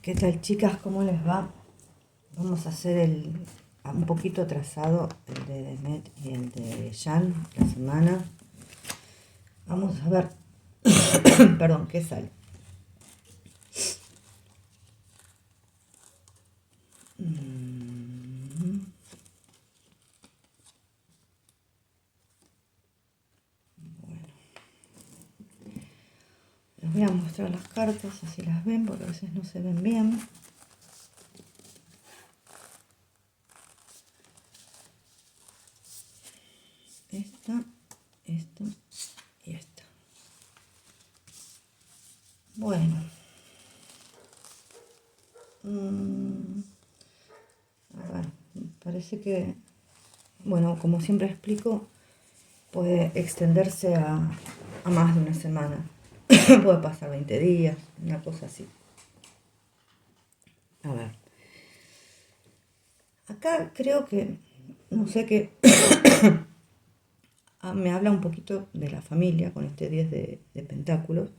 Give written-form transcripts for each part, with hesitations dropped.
¿Qué tal, chicas? ¿Cómo les va? Vamos a hacer un poquito trazado el de Demet y el de Jan la semana. Vamos a ver, perdón, ¿qué sale? Bueno, les voy a mostrar las cartas, así las ven, porque a veces no se ven bien. Esta y esta. Bueno. A ver, parece que, bueno, como siempre explico, puede extenderse a más de una semana. Puede pasar 20 días, una cosa así. A ver. Acá creo que, no sé qué, me habla un poquito de la familia con este 10 de pentáculos.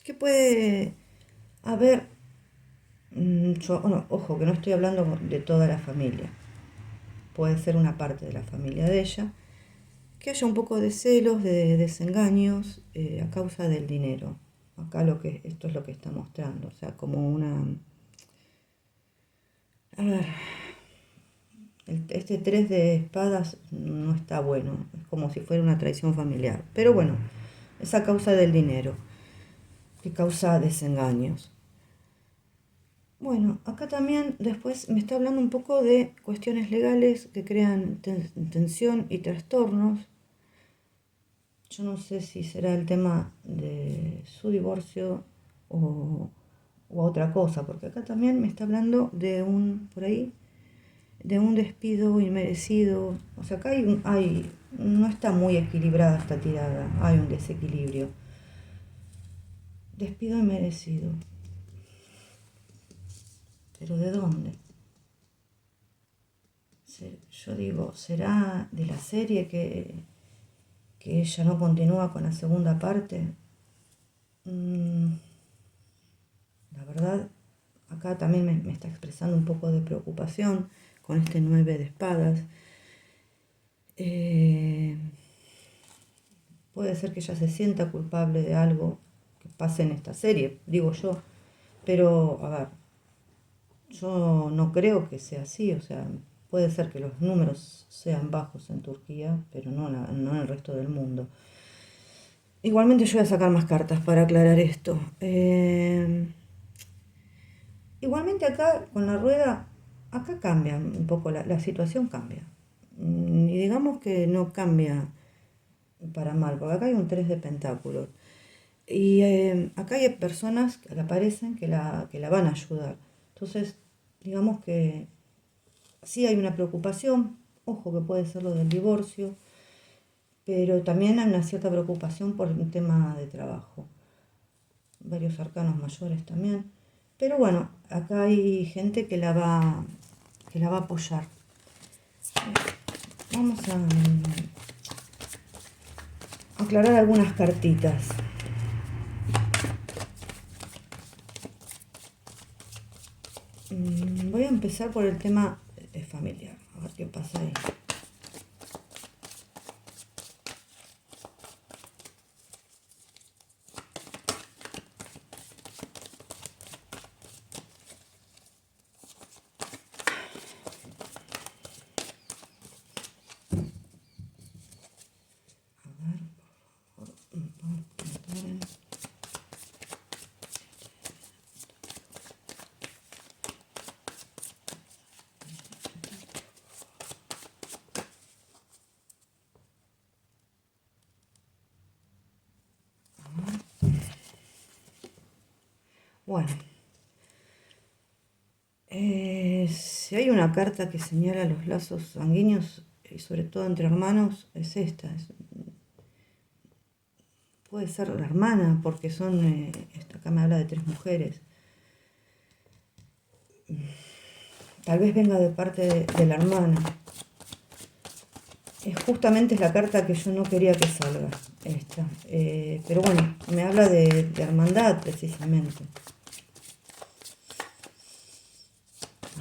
Que puede haber, bueno, ojo, que no estoy hablando de toda la familia. Puede ser una parte de la familia de ella. Que haya un poco de celos, de desengaños a causa del dinero. Acá esto es lo que está mostrando, o sea, como una... A ver, este 3 de espadas no está bueno, es como si fuera una traición familiar. Pero bueno, es a causa del dinero, que causa desengaños. Bueno, acá también después me está hablando un poco de cuestiones legales que crean tensión y trastornos. Yo no sé si será el tema de su divorcio o otra cosa, porque acá también me está hablando de por ahí, de un despido inmerecido. O sea, acá no está muy equilibrada esta tirada, hay un desequilibrio. Despido inmerecido. ¿Pero de dónde? Yo digo, ¿será de la serie que ella no continúa con la segunda parte? La verdad, acá también me está expresando un poco de preocupación con este 9 de espadas. Puede ser que ella se sienta culpable de algo que pase en esta serie, digo yo. Pero, a ver, yo no creo que sea así. O sea, puede ser que los números sean bajos en Turquía, pero no en el resto del mundo. Igualmente yo voy a sacar más cartas para aclarar esto. Igualmente acá con la rueda, acá cambia un poco, la situación cambia. Y digamos que no cambia para mal, porque acá hay un 3 de pentáculos. Y acá hay personas que aparecen que la van a ayudar. Entonces, digamos que sí hay una preocupación, ojo que puede ser lo del divorcio, pero también hay una cierta preocupación por el tema de trabajo. Varios arcanos mayores también. Pero bueno, acá hay gente que la va a apoyar. Vamos a aclarar algunas cartitas. Voy a empezar por el tema familiar, a ver qué pasa ahí. Bueno, si hay una carta que señala los lazos sanguíneos, y sobre todo entre hermanos, es esta. Puede ser la hermana, porque acá me habla de 3 mujeres. Tal vez venga de parte de la hermana. Justamente es la carta que yo no quería que salga, esta. Pero bueno, me habla de hermandad precisamente.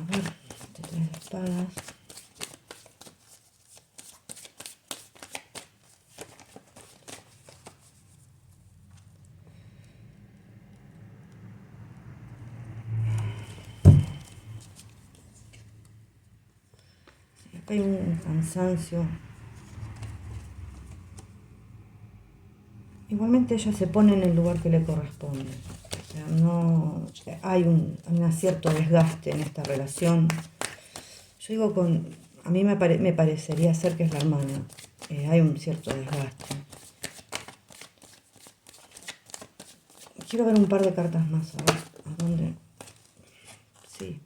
A ver, este 3 de espadas. Sí, acá hay un cansancio. Igualmente ella se pone en el lugar que le corresponde. O sea, no hay un cierto desgaste en esta relación. Yo digo a mí me parecería ser que es la hermana. Hay un cierto desgaste. Quiero ver un par de cartas más, a ver, ¿a dónde? Sí.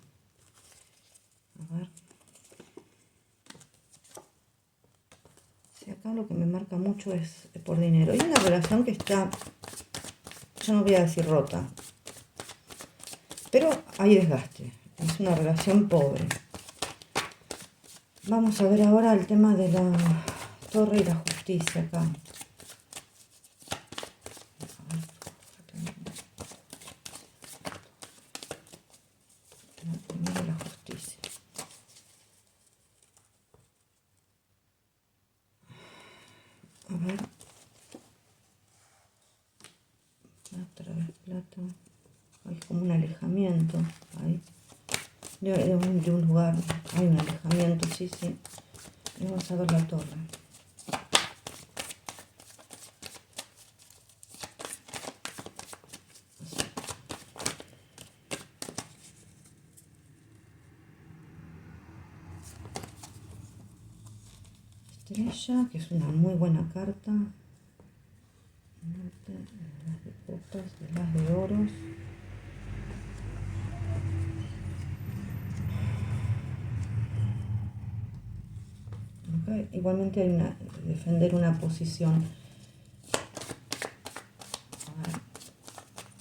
A ver. Sí, acá lo que me marca mucho es por dinero. Hay una relación que está, yo no voy a decir rota, pero hay desgaste. Es una relación pobre. Vamos a ver ahora el tema de la torre y la justicia acá. Primero la justicia. A ver. Otra vez plata. Hay como un alejamiento ahí. De un lugar. Hay un alejamiento, sí, sí. Vamos a ver la torre. Estrella, que es una muy buena carta. Las de copas, las de oros. Okay. Igualmente hay defender una posición.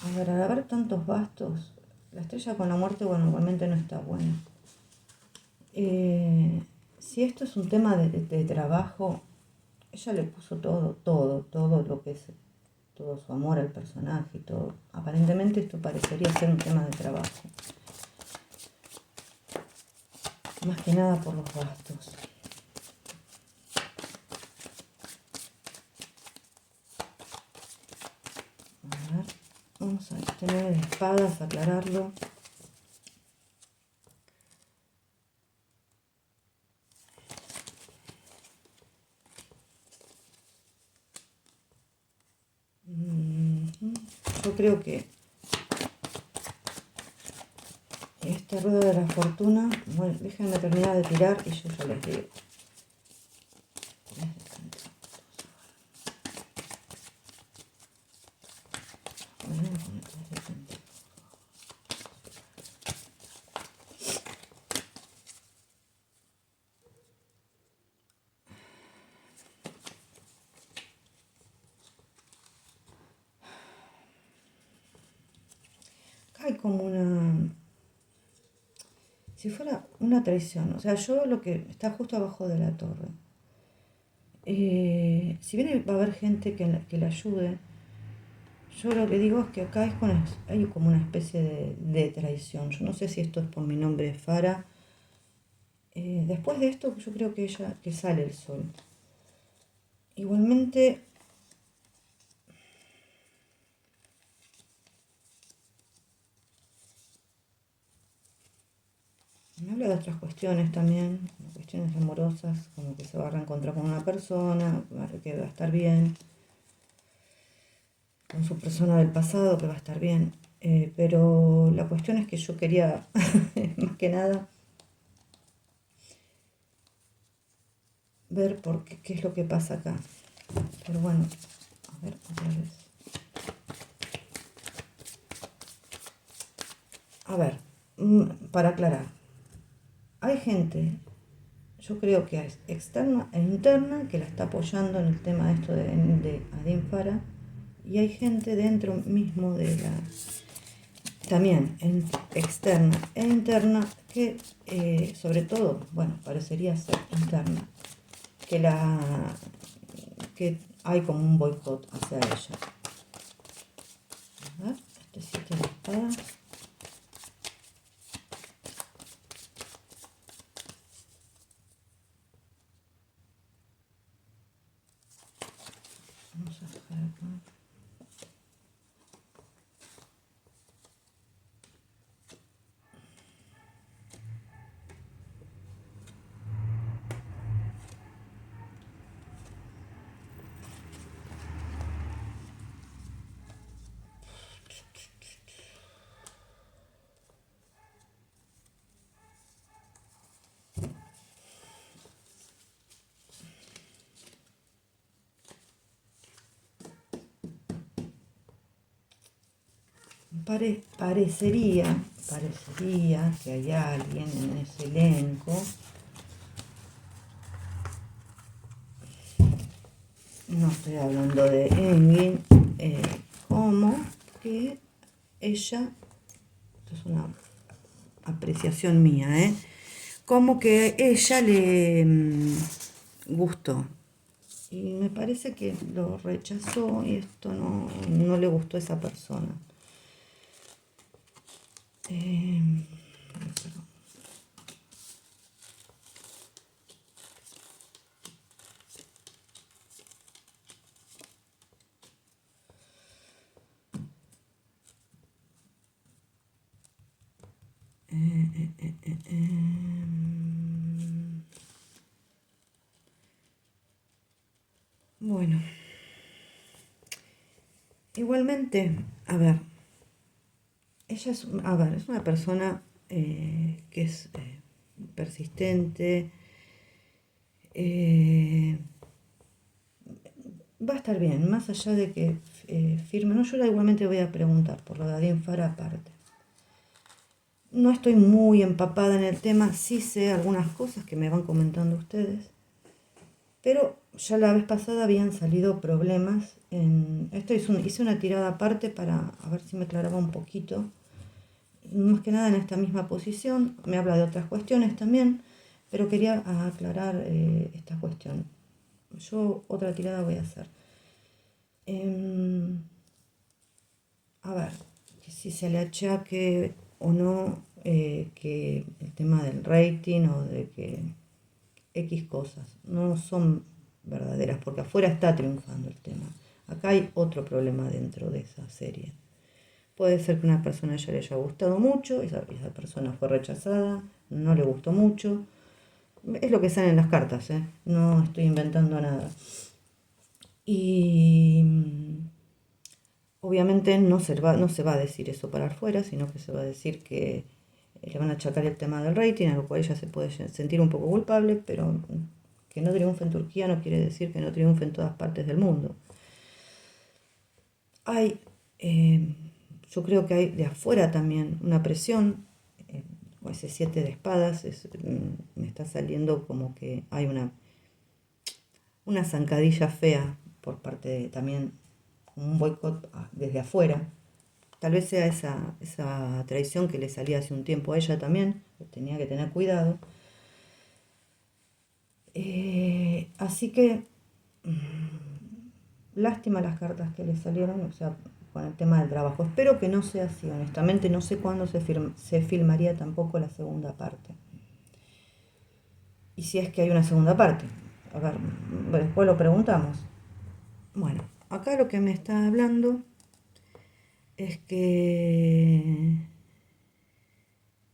A ver, al haber tantos bastos, la estrella con la muerte, bueno, igualmente no está buena. Si esto es un tema de trabajo, ella le puso todo lo que es, todo su amor al personaje y todo. Aparentemente esto parecería ser un tema de trabajo. Más que nada por los bastos. A ver, vamos a este 9 de espadas, aclararlo. Yo creo que esta rueda de la fortuna, bueno, déjenme terminar de tirar y yo ya les digo. Acá hay como si fuera una traición, o sea, yo lo que está justo abajo de la torre. Si bien va a haber gente que la ayude, yo lo que digo es que acá hay como una especie de traición. Yo no sé si esto es por mi nombre Fara. Después de esto, yo creo que sale el sol. Igualmente, me habla de otras cuestiones también, cuestiones amorosas, como que se va a reencontrar con una persona, que va a estar bien, con su persona del pasado, que va a estar bien. Pero la cuestión es que yo quería, más que nada, ver qué es lo que pasa acá. Pero bueno, a ver otra vez. A ver, para aclarar, hay gente, yo creo que es externa e interna, que la está apoyando en el tema de esto de Adin Fara, y hay gente dentro mismo de la, también externa e interna, que sobre todo, bueno, parecería ser interna, que hay como un boicot hacia ella. A ver, este 7 de espadas. parecería que hay alguien en ese elenco, no estoy hablando de Engin, como que ella, esto es una apreciación mía, como que ella le gustó. Y me parece que lo rechazó y esto no le gustó a esa persona. Bueno, igualmente, a ver, ella es una persona que es persistente, va a estar bien, más allá de que firme. No, yo igualmente voy a preguntar por lo de Adin Farah aparte. No estoy muy empapada en el tema, sí sé algunas cosas que me van comentando ustedes, pero ya la vez pasada habían salido problemas. Hice una tirada aparte para a ver si me aclaraba un poquito, más que nada en esta misma posición. Me habla de otras cuestiones también, pero quería aclarar esta cuestión. Yo otra tirada voy a hacer. A ver, si se le achaque o no que el tema del rating o de que X cosas no son verdaderas, porque afuera está triunfando el tema. Acá hay otro problema dentro de esa serie. Puede ser que una persona ya le haya gustado mucho, esa persona fue rechazada, no le gustó mucho. Es lo que sale en las cartas, no estoy inventando nada. Y obviamente no se va a decir eso para afuera, sino que se va a decir que le van a achacar el tema del rating, a lo cual ella se puede sentir un poco culpable, pero que no triunfe en Turquía no quiere decir que no triunfe en todas partes del mundo. Yo creo que hay de afuera también una presión, con ese 7 de espadas, me está saliendo como que hay una zancadilla fea por parte de también un boicot desde afuera. Tal vez sea esa traición que le salía hace un tiempo a ella también, tenía que tener cuidado. Así que, lástima las cartas que le salieron, o sea, con el tema del trabajo. Espero que no sea así, honestamente no sé cuándo se filmaría tampoco la segunda parte. Y si es que hay una segunda parte. A ver, después lo preguntamos. Bueno, acá lo que me está hablando es que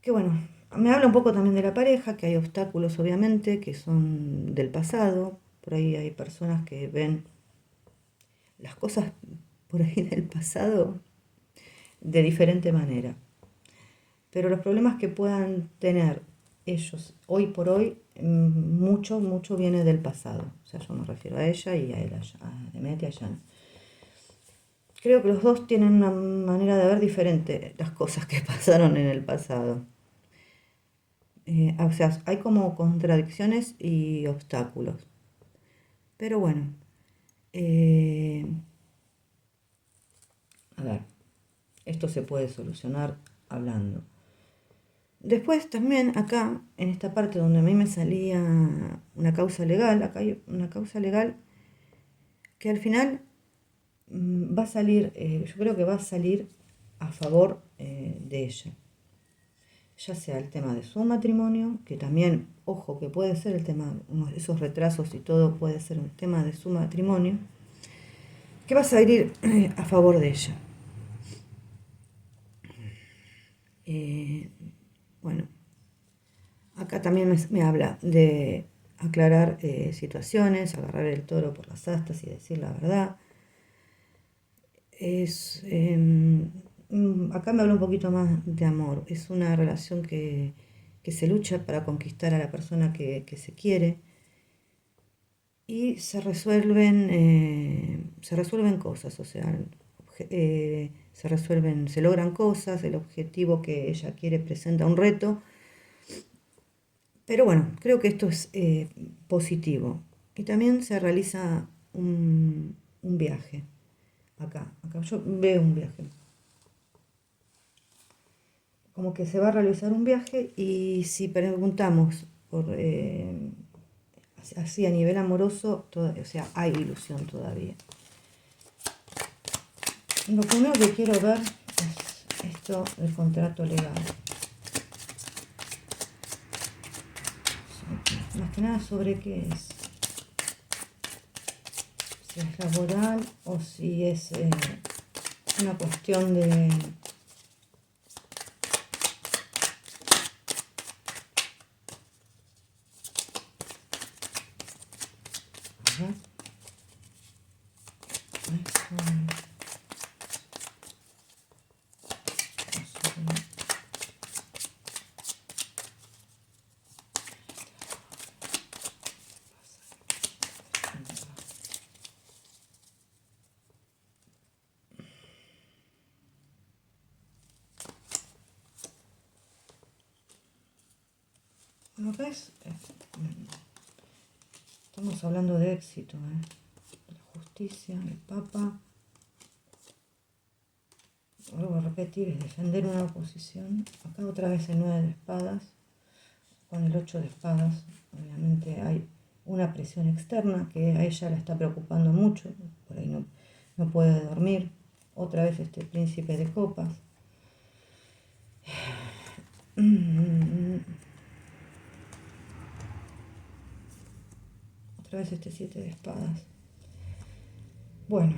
bueno, me habla un poco también de la pareja, que hay obstáculos obviamente, que son del pasado. Por ahí hay personas que ven las cosas por ahí del pasado de diferente manera. Pero los problemas que puedan tener ellos hoy por hoy, mucho viene del pasado. O sea, yo me refiero a ella y a él, a Demet y a Jan. Creo que los dos tienen una manera de ver diferente las cosas que pasaron en el pasado. O sea, hay como contradicciones y obstáculos. Pero bueno, a ver, esto se puede solucionar hablando. Después también acá, en esta parte donde a mí me salía una causa legal, acá hay una causa legal que al final va a salir, yo creo que va a salir a favor de ella. Ya sea el tema de su matrimonio, que también, ojo, que puede ser el tema, esos retrasos y todo puede ser un tema de su matrimonio, que va a salir a favor de ella. Bueno, acá también me habla de aclarar situaciones, agarrar el toro por las astas y decir la verdad. Acá me habla un poquito más de amor. Es una relación que se lucha para conquistar a la persona que se quiere y se resuelven cosas, o sea, se resuelven, se logran cosas, el objetivo que ella quiere presenta un reto. Pero bueno, creo que esto es positivo. Y también se realiza un viaje. Acá yo veo un viaje. Como que se va a realizar un viaje y si preguntamos por así a nivel amoroso, o sea, hay ilusión todavía. Lo primero que quiero ver es esto del contrato legal. Más que nada sobre qué es. Si es laboral o si es una cuestión de... A ver. Bueno, acá estamos hablando de éxito, de la justicia, el Papa. Vuelvo a repetir, es defender una posición. Acá otra vez el 9 de espadas, con el 8 de espadas. Obviamente hay una presión externa que a ella la está preocupando mucho, por ahí no puede dormir. Otra vez este príncipe de copas. Otra vez este 7 de espadas. Bueno.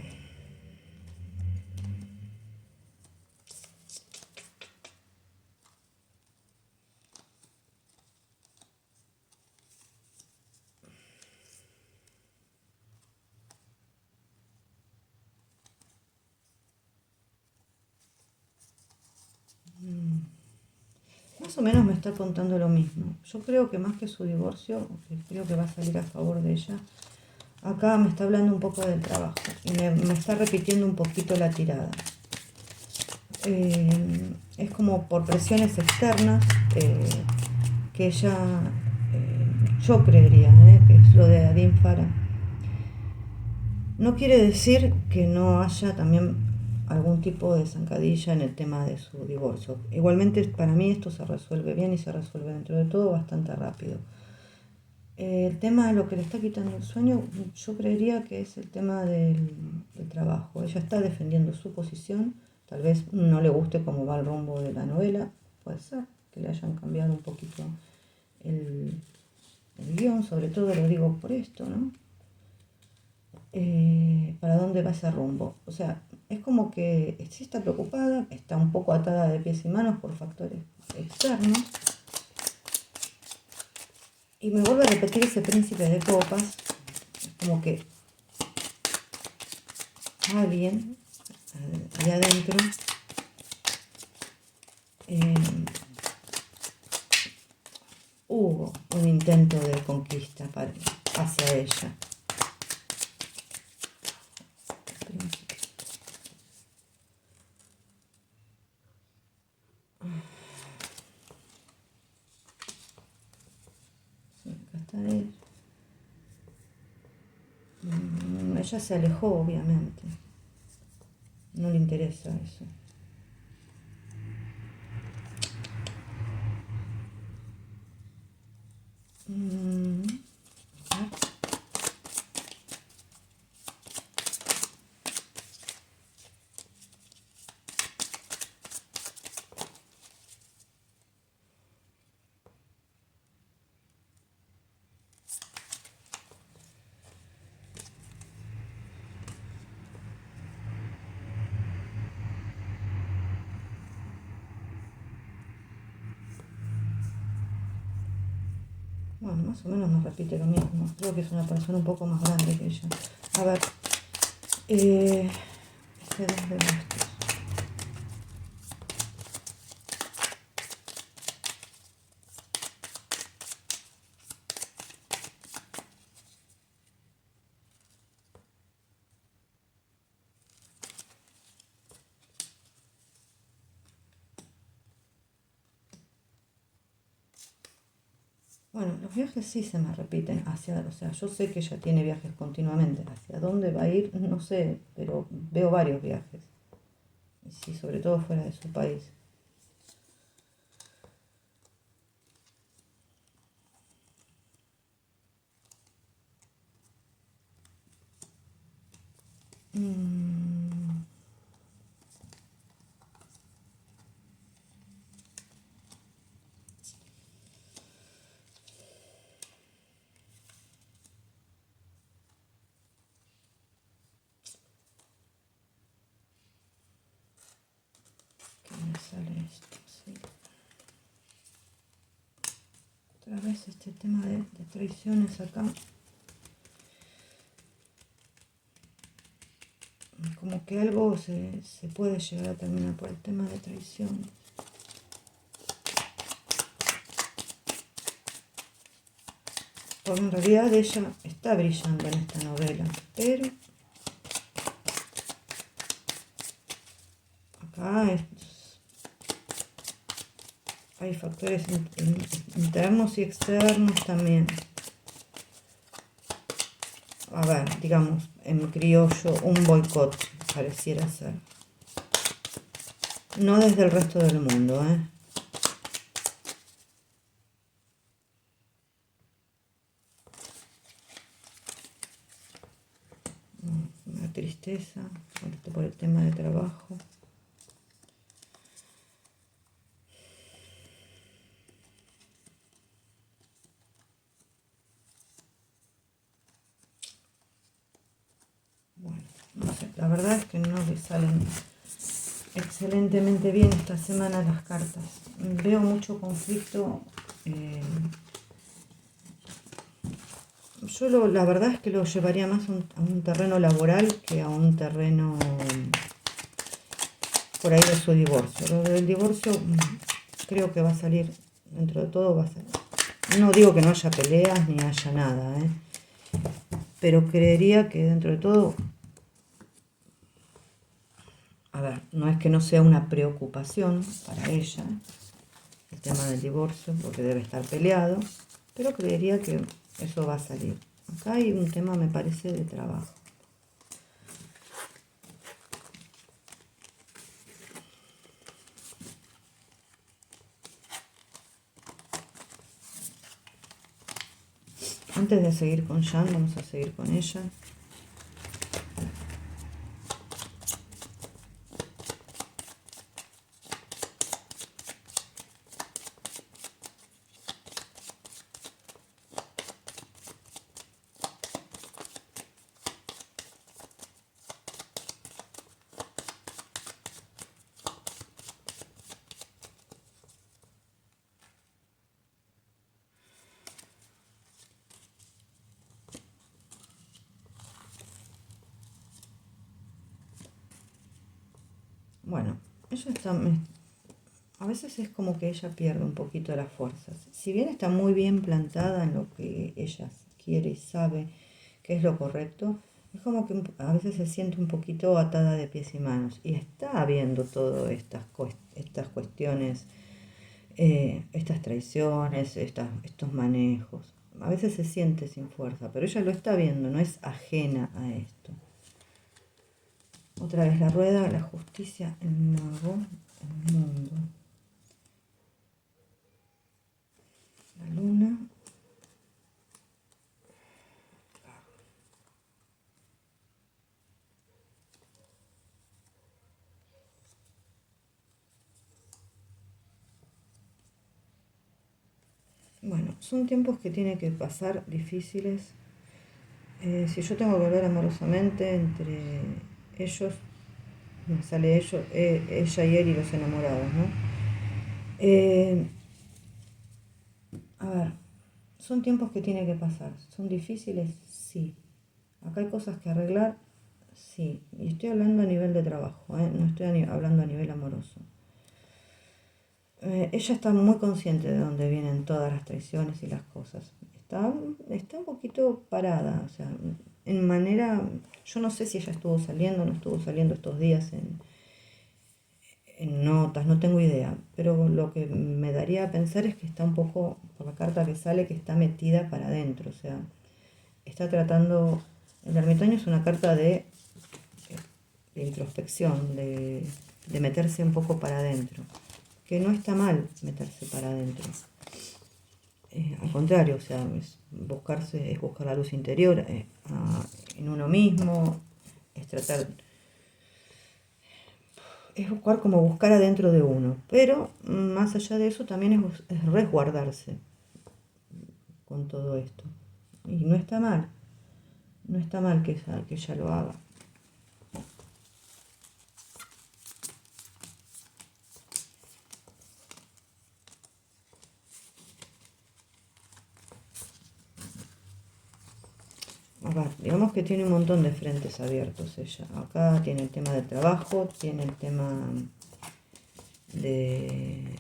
Más o menos me está contando lo mismo. Yo creo que más que su divorcio, creo que va a salir a favor de ella. Acá me está hablando un poco del trabajo y me está repitiendo un poquito la tirada. Es como por presiones externas que ella, yo creería, que es lo de Adin Farah. No quiere decir que no haya también algún tipo de zancadilla en el tema de su divorcio. Igualmente para mí esto se resuelve bien y se resuelve dentro de todo bastante rápido. El tema de lo que le está quitando el sueño, yo creería que es el tema del trabajo. Ella está defendiendo su posición, tal vez no le guste cómo va el rumbo de la novela, puede ser que le hayan cambiado un poquito el guión, sobre todo lo digo por esto, ¿no? Para dónde va ese rumbo. O sea, es como que sí está preocupada, está un poco atada de pies y manos por factores externos. Y me vuelve a repetir ese príncipe de copas, como que alguien allá adentro hubo un intento de conquista hacia ella. Acá está él. Ella se alejó, obviamente. No le interesa eso. Bueno, más o menos nos repite lo mismo. Creo que es una persona un poco más grande que ella. A ver. Este 2 de bastos. Bueno, los viajes sí se me repiten o sea, yo sé que ella tiene viajes continuamente. ¿Hacia dónde va a ir? No sé, pero veo varios viajes. Y sí, sobre todo fuera de su país. Mm, ¿Qué me sale esto? Sí. Otra vez este tema de traiciones acá. Como que algo se puede llegar a terminar por el tema de traiciones. Porque en realidad ella está brillando en esta novela, pero acá hay factores internos y externos también. A ver, digamos, en criollo, un boicot pareciera ser. No desde el resto del mundo, ¿eh? Una tristeza, por el tema de trabajo. Bueno, no sé, la verdad es que no le salen excelentemente bien esta semana las cartas. Veo mucho conflicto. Yo la verdad es que lo llevaría más a un terreno laboral que a un terreno por ahí de su divorcio. Lo del divorcio creo que va a salir, dentro de todo va a salir. No digo que no haya peleas ni haya nada, pero creería que dentro de todo, a ver, no es que no sea una preocupación para ella el tema del divorcio, porque debe estar peleado, pero creería que eso va a salir. Acá hay un tema, me parece, de trabajo. Antes de seguir con Jan, vamos a seguir con ella. Bueno, ella está, a veces es como que ella pierde un poquito de las fuerzas. Si bien está muy bien plantada en lo que ella quiere y sabe que es lo correcto, es como que a veces se siente un poquito atada de pies y manos. Y está viendo todas estas cuestiones, estas traiciones, estos manejos. A veces se siente sin fuerza, pero ella lo está viendo, no es ajena a esto. Otra vez la rueda, la justicia, el mago, el mundo. La luna. Bueno, son tiempos que tienen que pasar difíciles. Si yo tengo que hablar amorosamente entre ellos, me sale ella y él y los enamorados, ¿no? A ver, son tiempos que tienen que pasar. ¿Son difíciles? Sí. Acá hay cosas que arreglar, sí. Y estoy hablando a nivel de trabajo, no estoy hablando a nivel amoroso. Ella está muy consciente de dónde vienen todas las traiciones y las cosas. Está un poquito parada, o sea, en manera, yo no sé si ella estuvo saliendo o no estuvo saliendo estos días en notas, no tengo idea, pero lo que me daría a pensar es que está un poco, por la carta que sale, que está metida para adentro, o sea, está tratando, el ermitaño es una carta de introspección, de meterse un poco para adentro, que no está mal meterse para adentro. Al contrario, o sea, es buscar la luz interior en uno mismo, es tratar, es buscar como buscar adentro de uno, pero más allá de eso también es resguardarse con todo esto. Y no está mal, no está mal que ella lo haga. A ver, digamos que tiene un montón de frentes abiertos ella. Acá tiene el tema del trabajo, tiene el tema de,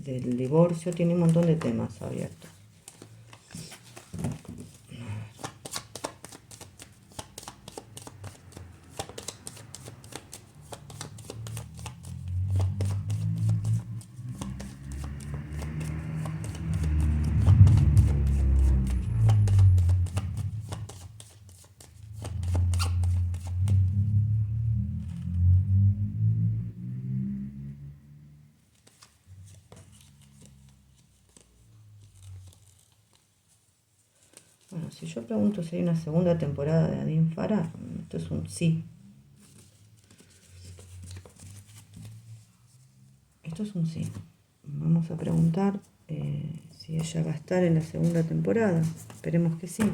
del divorcio, tiene un montón de temas abiertos. Bueno, si yo pregunto si hay una segunda temporada de Adin Farah, esto es un sí. Esto es un sí. Vamos a preguntar si ella va a estar en la segunda temporada. Esperemos que sí.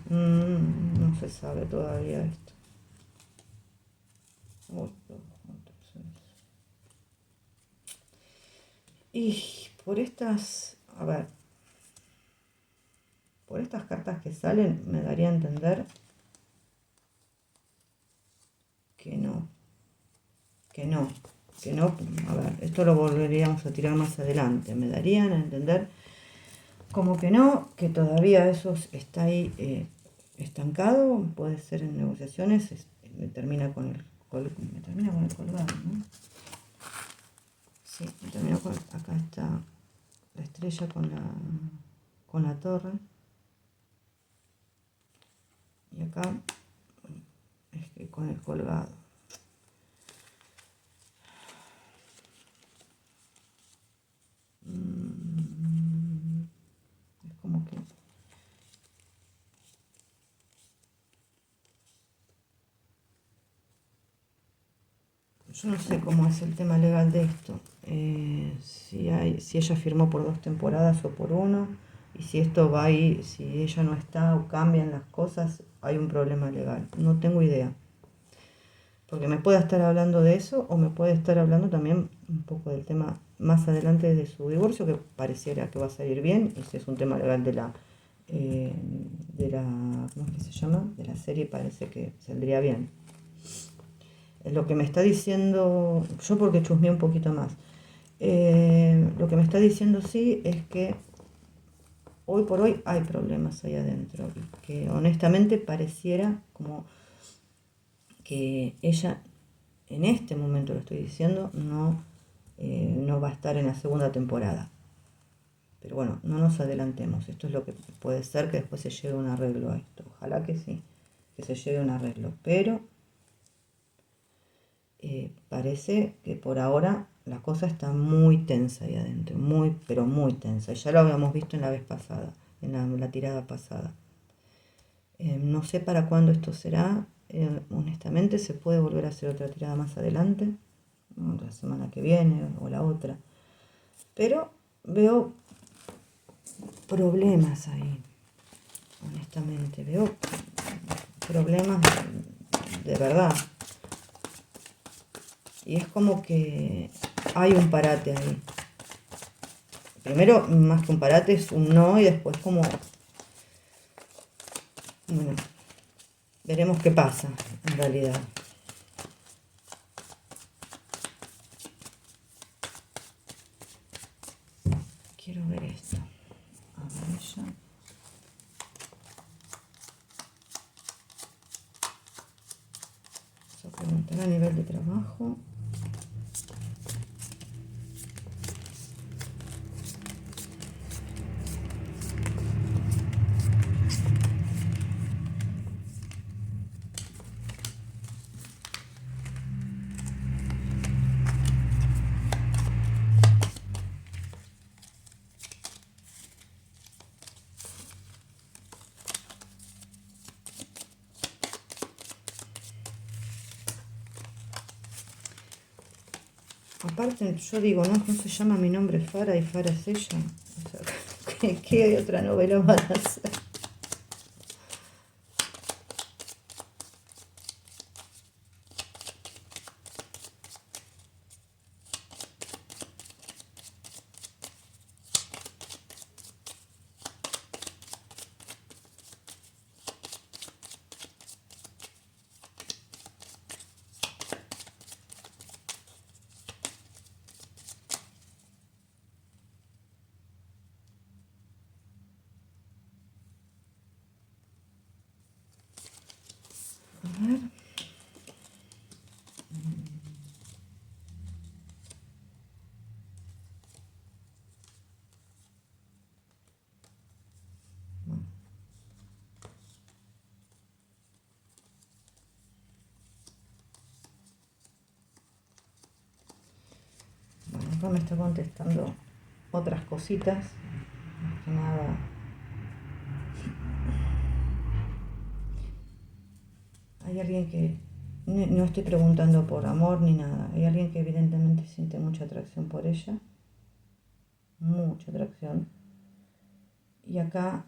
No se sabe todavía esto. Y por estas, a ver, por estas cartas que salen me daría a entender que no, que no, que no. A ver, esto lo volveríamos a tirar más adelante. Me darían a entender como que no, que todavía eso está ahí estancado, puede ser en negociaciones, me termina con me termina con el colgado, ¿no? Sí, me termina con, acá está la estrella con la torre. Y acá es que con el colgado. Es como que yo no sé cómo es el tema legal de esto. Si ella firmó por 2 temporadas o por uno, y si esto va ahí, si ella no está o cambian las cosas, hay un problema legal. No tengo idea. Porque me puede estar hablando de eso o me puede estar hablando también un poco del tema más adelante de su divorcio, que pareciera que va a salir bien, y si es un tema legal ¿cómo es que se llama? De la serie, parece que saldría bien. Lo que me está diciendo, yo porque chusmeé un poquito más, lo que me está diciendo sí es que hoy por hoy hay problemas ahí adentro, y que honestamente pareciera como que ella, en este momento lo estoy diciendo, no va a estar en la segunda temporada. Pero bueno, no nos adelantemos. Esto es lo que puede ser, que después se llegue a un arreglo a esto. Ojalá que sí, que se llegue a un arreglo. Pero parece que por ahora la cosa está muy tensa ahí adentro. Muy, pero muy tensa. Ya lo habíamos visto en la vez pasada, en la tirada pasada. No sé para cuándo esto será. Honestamente, se puede volver a hacer otra tirada más adelante, la semana que viene o la otra. Pero veo problemas ahí, honestamente. Veo problemas de verdad. Y es como que hay un parate ahí. Primero, más que un parate, es un no y después como... Bueno, veremos qué pasa en realidad. Quiero ver esto. A ver ya. Vamos a preguntar a nivel de trabajo. Aparte, yo digo, no se llama Mi nombre es Fara y Fara es ella. O sea, ¿qué otra novela van a hacer? A ver. Bueno, acá me está contestando otras cositas. Más que nada. Hay alguien que... No estoy preguntando por amor ni nada. Hay alguien que evidentemente siente mucha atracción por ella. Mucha atracción. Y acá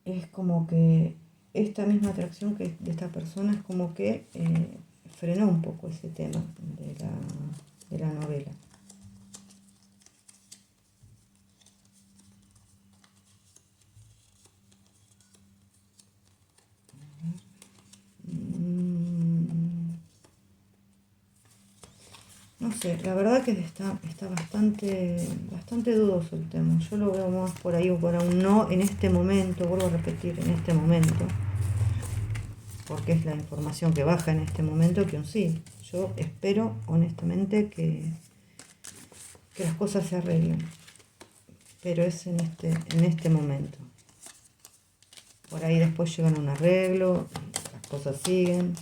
es como que esta misma atracción que de esta persona es como que frenó un poco ese tema de la novela. No sé, la verdad que está bastante dudoso el tema. Yo lo veo más por ahí o para un no en este momento, vuelvo a repetir, en este momento, porque es la información que baja en este momento que un sí. Yo espero honestamente que las cosas se arreglen, pero es en este momento. Por ahí después llegan a un arreglo, las cosas siguen,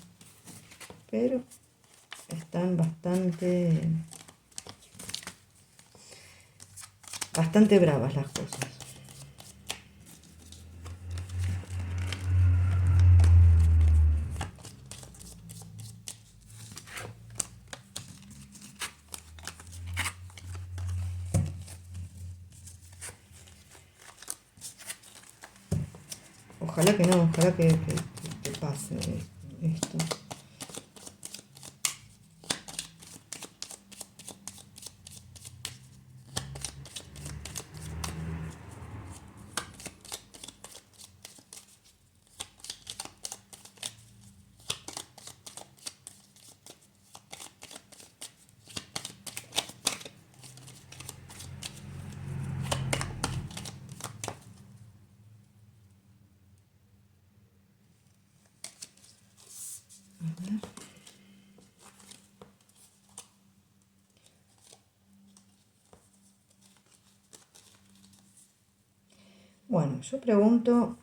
pero están bastante bravas las cosas. Ojalá que no, ojalá que pase esto. Bueno, yo pregunto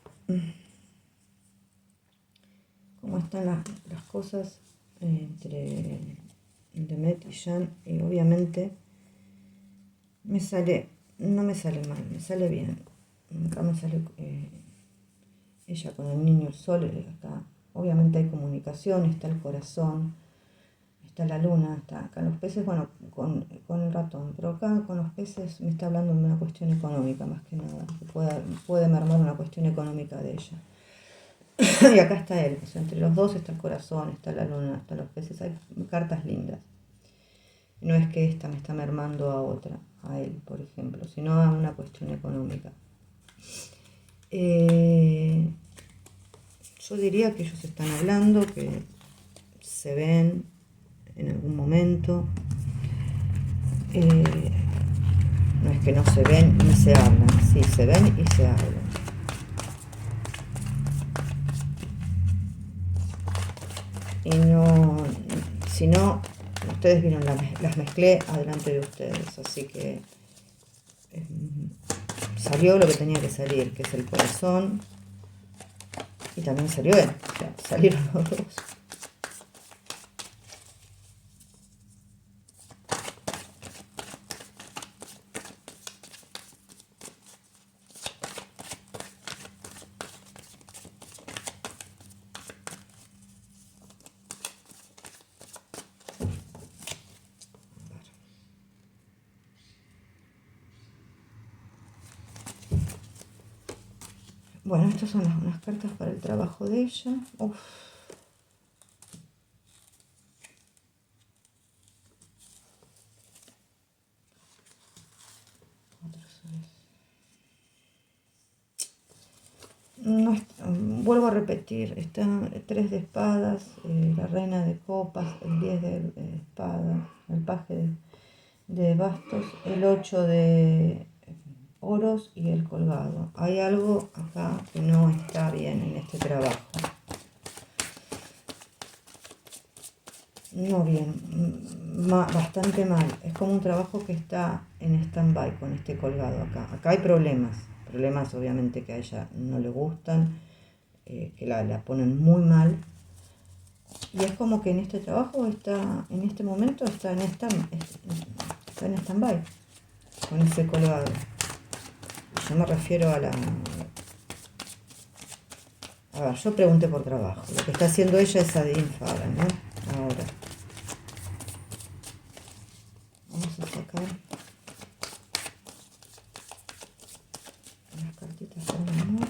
cómo están las cosas entre Demet y Jan, y obviamente no me sale mal, me sale bien. Acá me sale ella con el niño, el sol, acá obviamente hay comunicación, está el corazón, está la luna, está acá los peces, bueno, con el ratón, pero acá con los peces me está hablando de una cuestión económica más que nada, que puede mermar una cuestión económica de ella. Y acá está él, o sea, entre los dos está el corazón, está la luna, están los peces, hay cartas lindas. No es que esta me está mermando a otra, a él, por ejemplo, sino a una cuestión económica. Yo diría que ellos están hablando, que se ven en algún momento. No es que no se ven ni se hablan, sí, se ven y se hablan. Y no, si no, ustedes vieron, las mezclé adelante de ustedes, así que salió lo que tenía que salir, que es el corazón, y también salió él, o sea, salieron los dos. Bueno, estas son unas cartas para el trabajo de ella. Uf. No, vuelvo a repetir, está el 3 de espadas, la reina de copas, el 10 de espadas, el paje de bastos, el 8 de oros y el colgado. Hay algo acá que no está bien en este trabajo. No bien, bastante mal. Es como un trabajo que está en stand-by con este colgado acá. Acá hay problemas obviamente que a ella no le gustan, que la ponen muy mal. Y es como que en este trabajo en este momento está en stand-by con ese colgado. Yo me refiero a la... A ver, yo pregunté por trabajo. Lo que está haciendo ella es adinfada, ¿no? Ahora. Vamos a sacar unas cartitas para el amor.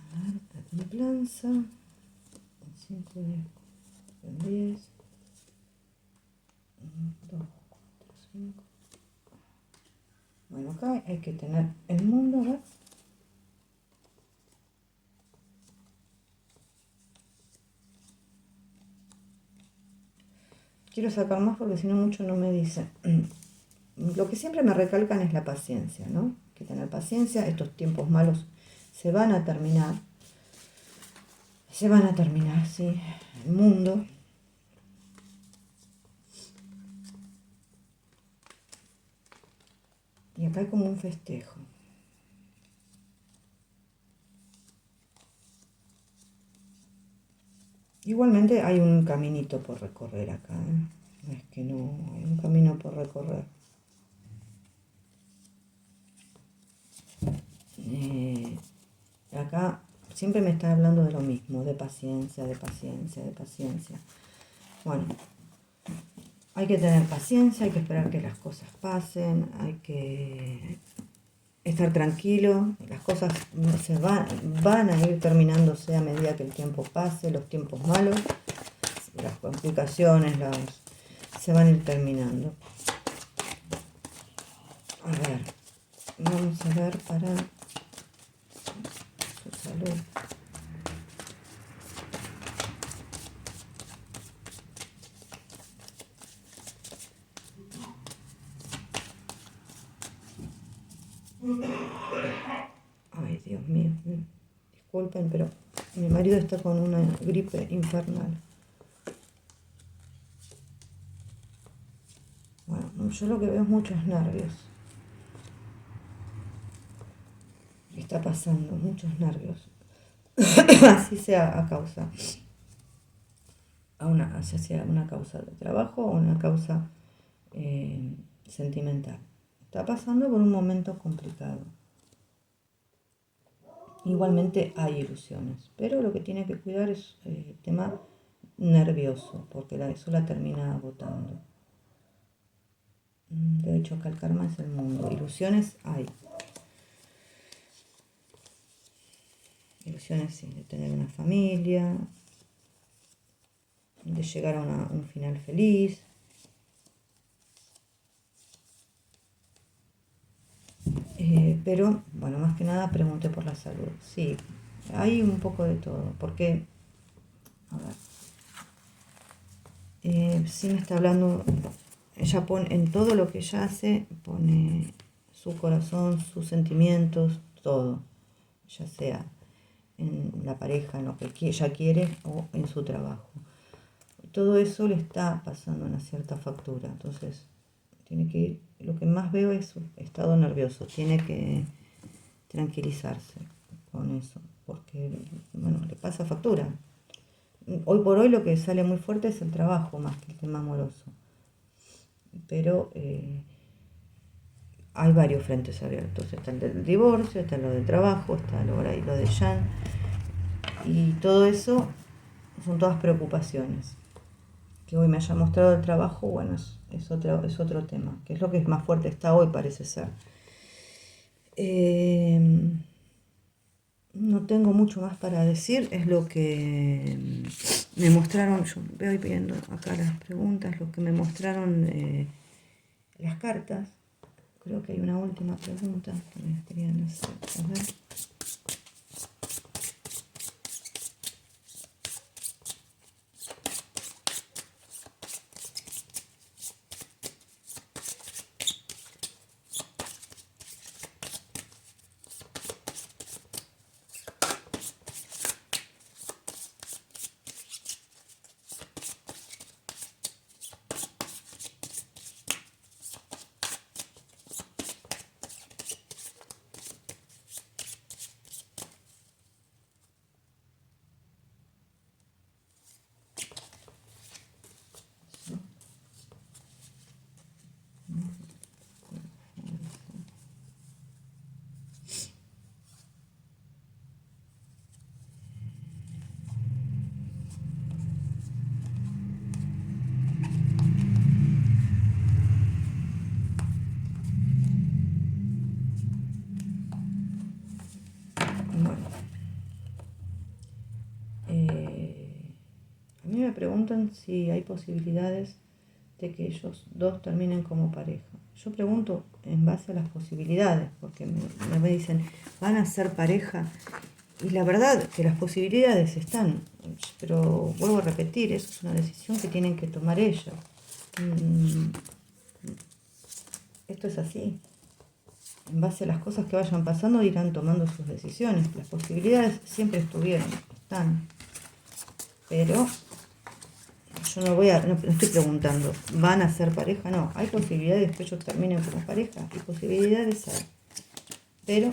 A ver, la templanza. El 5 de... El 10. 2, 4, 5. Bueno, acá hay que tener el mundo, ¿verdad? Quiero sacar más porque si no mucho no me dice. Lo que siempre me recalcan es la paciencia, ¿no? Hay que tener paciencia, estos tiempos malos se van a terminar. Se van a terminar, sí. El mundo. Y acá hay como un festejo. Igualmente hay un caminito por recorrer acá, ¿eh? No es que no, hay un camino por recorrer. Acá siempre me está hablando de lo mismo, de paciencia, de paciencia, de paciencia. Bueno, hay que tener paciencia, hay que esperar que las cosas pasen, hay que estar tranquilo, las cosas van a ir terminándose a medida que el tiempo pase, los tiempos malos, las complicaciones, se van a ir terminando. A ver, vamos a ver para su salud. Ay, Dios mío. Disculpen, pero mi marido está con una gripe infernal. Bueno, yo lo que veo es muchos nervios. Está pasando, muchos nervios. Así sea a causa, ya sea una causa de trabajo o una causa sentimental. Está pasando por un momento complicado. Igualmente hay ilusiones, pero lo que tiene que cuidar es el tema nervioso, porque eso la termina agotando. De hecho, acá el karma es el mundo. Ilusiones hay. Ilusiones, sí, de tener una familia, de llegar a un final feliz. Pero, bueno, más que nada pregunté por la salud. Sí, hay un poco de todo, porque, a ver, sí me está hablando, ella pone, en todo lo que ella hace, pone su corazón, sus sentimientos, todo, ya sea en la pareja, en lo que ella quiere o en su trabajo. Todo eso le está pasando una cierta factura, entonces tiene que ir, lo que más veo es su estado nervioso, tiene que tranquilizarse con eso, porque, bueno, le pasa factura. Hoy por hoy lo que sale muy fuerte es el trabajo más que el tema amoroso, pero hay varios frentes abiertos, está el del divorcio, está lo del trabajo, está lo de Jan, y todo eso son todas preocupaciones. Que hoy me haya mostrado el trabajo, bueno, es otro tema, que es lo que es más fuerte está hoy, parece ser. No tengo mucho más para decir, es lo que me mostraron, yo voy viendo acá las preguntas, lo que me mostraron las cartas. Creo que hay una última pregunta que me querían hacer. A ver. Bueno, a mí me preguntan si hay posibilidades de que ellos dos terminen como pareja. Yo pregunto en base a las posibilidades, porque me dicen, ¿van a ser pareja? Y la verdad que las posibilidades están, pero vuelvo a repetir, eso es una decisión que tienen que tomar ellos. Esto es así. En base a las cosas que vayan pasando irán tomando sus decisiones. Las posibilidades siempre estuvieron, están. Pero yo no estoy preguntando, ¿van a ser pareja? No, hay posibilidades que ellos terminen como pareja y posibilidades hay. Pero,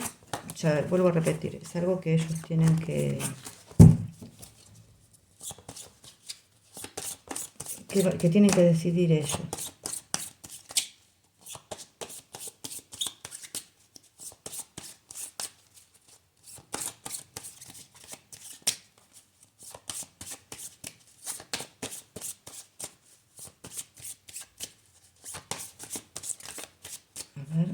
ya vuelvo a repetir, es algo que ellos tienen que tienen que decidir ellos. A ver,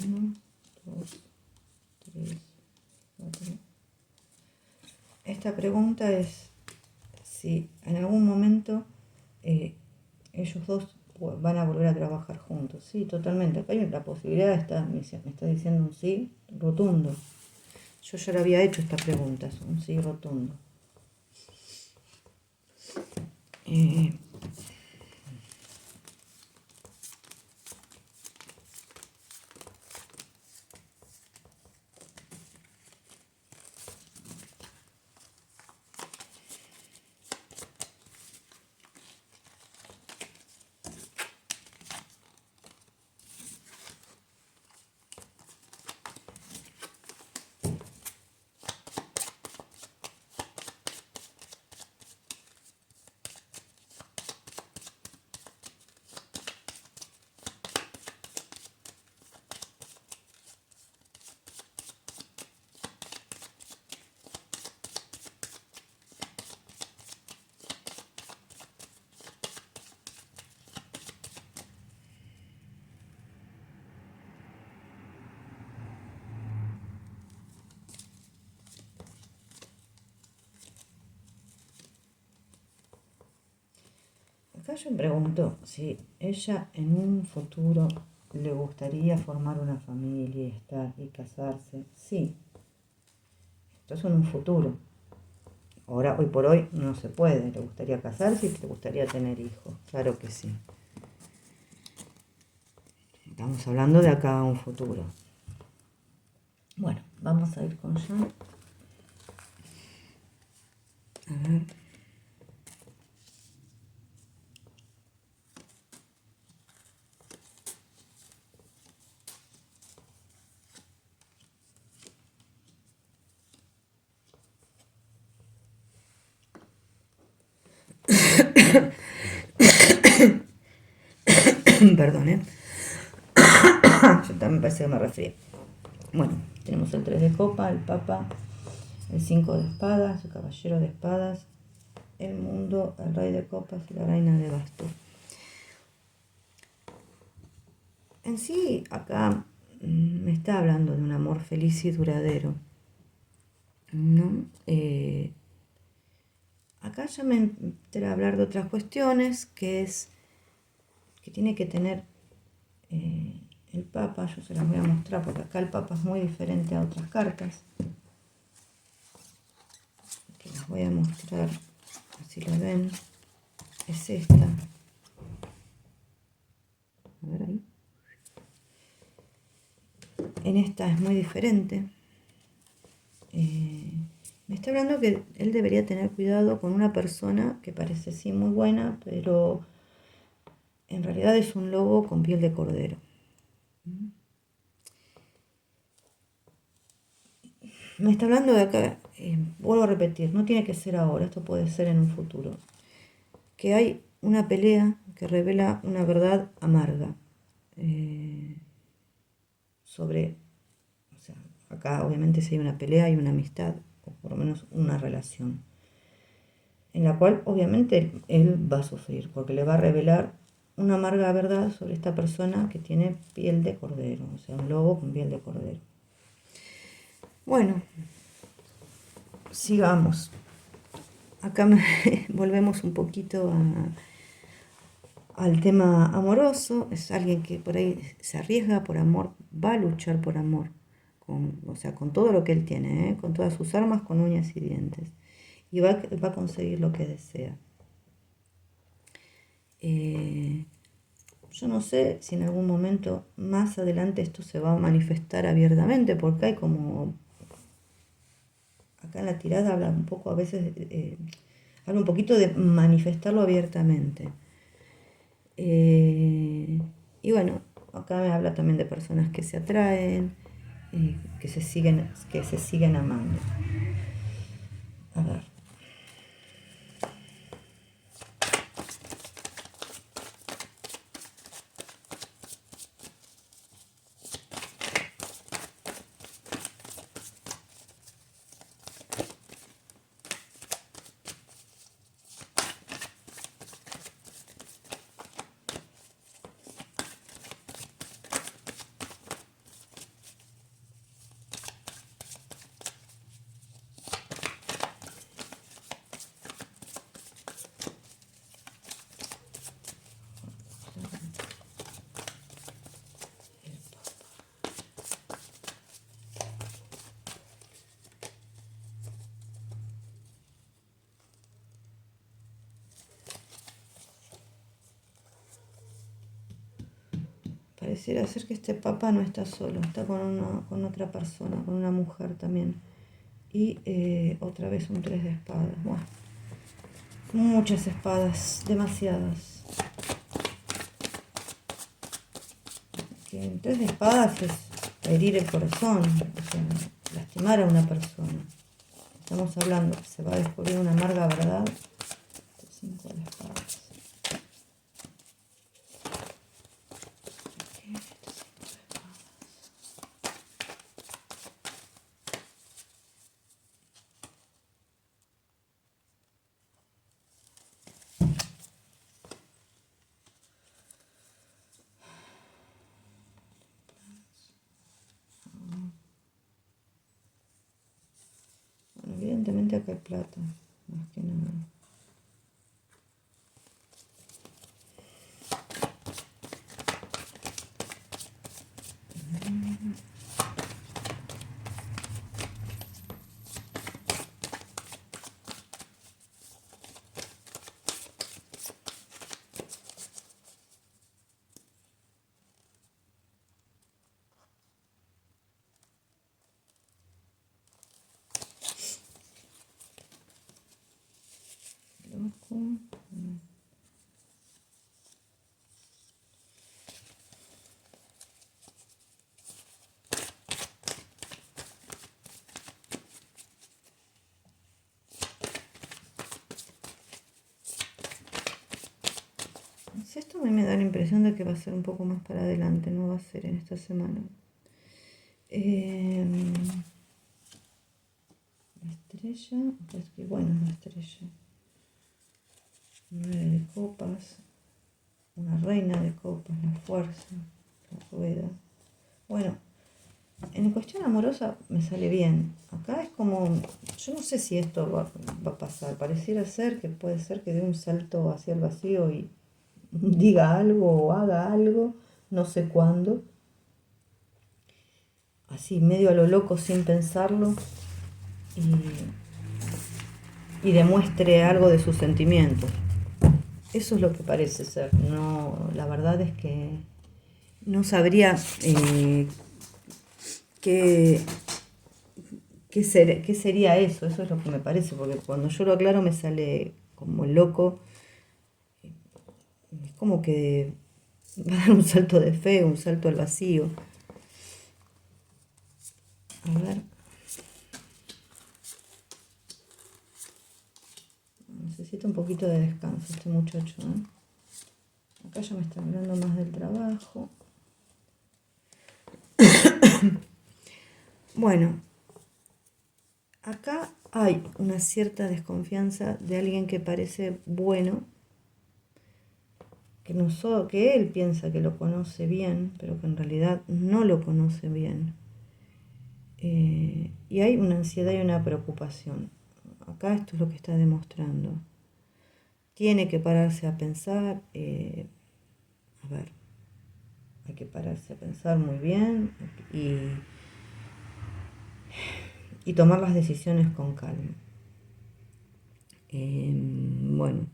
uno, dos, tres, cuatro. Esta pregunta es si en algún momento ellos dos van a volver a trabajar juntos. Sí, totalmente. Acá hay la posibilidad, me está diciendo un sí rotundo. Yo ya le había hecho esta pregunta, es un sí rotundo. Acá yo me pregunto si ella en un futuro le gustaría formar una familia y estar y casarse. Sí, esto es en un futuro. Ahora, hoy por hoy no se puede. ¿Le gustaría casarse y le gustaría tener hijos? Claro que sí. Estamos hablando de acá a un futuro. Bueno, vamos a ir con Jan. A ver. Perdón, ¿eh? Yo también parece que me resfrié. Bueno, tenemos el 3 de copa, el papa, el 5 de espadas, el caballero de espadas, el mundo, el rey de copas y la reina de bastos. En sí, acá me está hablando de un amor feliz y duradero, ¿no? Acá ya me entré a hablar de otras cuestiones, que es que tiene que tener el Papa. Yo se las voy a mostrar porque acá el Papa es muy diferente a otras cartas. Que las voy a mostrar, así la ven. Es esta. A ver ahí. En esta es muy diferente. Me está hablando que él debería tener cuidado con una persona que parece sí muy buena, pero en realidad es un lobo con piel de cordero. Me está hablando de acá, vuelvo a repetir, no tiene que ser ahora, esto puede ser en un futuro, que hay una pelea que revela una verdad amarga sobre, o sea, acá obviamente si hay una pelea hay una amistad, o por lo menos una relación, en la cual obviamente él va a sufrir, porque le va a revelar una amarga verdad sobre esta persona que tiene piel de cordero, o sea, un lobo con piel de cordero. Bueno, sigamos. Acá volvemos un poquito al tema amoroso. Es alguien que por ahí se arriesga por amor, va a luchar por amor, o sea, con todo lo que él tiene, con todas sus armas, con uñas y dientes. Y va a conseguir lo que desea. Yo no sé si en algún momento más adelante esto se va a manifestar abiertamente, porque hay como... Acá en la tirada habla un poco a veces... habla un poquito de manifestarlo abiertamente. Y bueno, acá me habla también de personas que se atraen, que se siguen amando. A ver. pareciera ser que este papá no está solo, está con otra persona, con una mujer también. Y otra vez un 3 de espadas. Bueno, muchas espadas, demasiadas. Que un 3 de espadas es herir el corazón, o sea, lastimar a una persona. Estamos hablando que se va a descubrir una amarga verdad. 5 de espadas. Bueno, evidentemente acá hay plata, más que nada. Loco. Esto a mí me da la impresión de que va a ser un poco más para adelante, no va a ser en esta semana. La estrella, pues que bueno, la estrella. 9 de copas, una reina de copas, la fuerza, la rueda. Bueno, en cuestión amorosa me sale bien. Acá es como, yo no sé si esto va a pasar. Pareciera ser que puede ser que dé un salto hacia el vacío y diga algo o haga algo, no sé cuándo. Así, medio a lo loco, sin pensarlo. Y demuestre algo de sus sentimientos. Eso es lo que parece ser. No, la verdad es que no sabría qué sería eso. Eso es lo que me parece, porque cuando yo lo aclaro me sale como loco. Es como que va a dar un salto de fe, un salto al vacío. A ver. Necesita un poquito de descanso este muchacho, ¿eh? Acá ya me está hablando más del trabajo. Bueno, acá hay una cierta desconfianza de alguien que parece bueno, que él piensa que lo conoce bien, pero que en realidad no lo conoce bien. Y hay una ansiedad y una preocupación. Acá esto es lo que está demostrando. Tiene que pararse a pensar, a ver, hay que pararse a pensar muy bien y tomar las decisiones con calma. Bueno,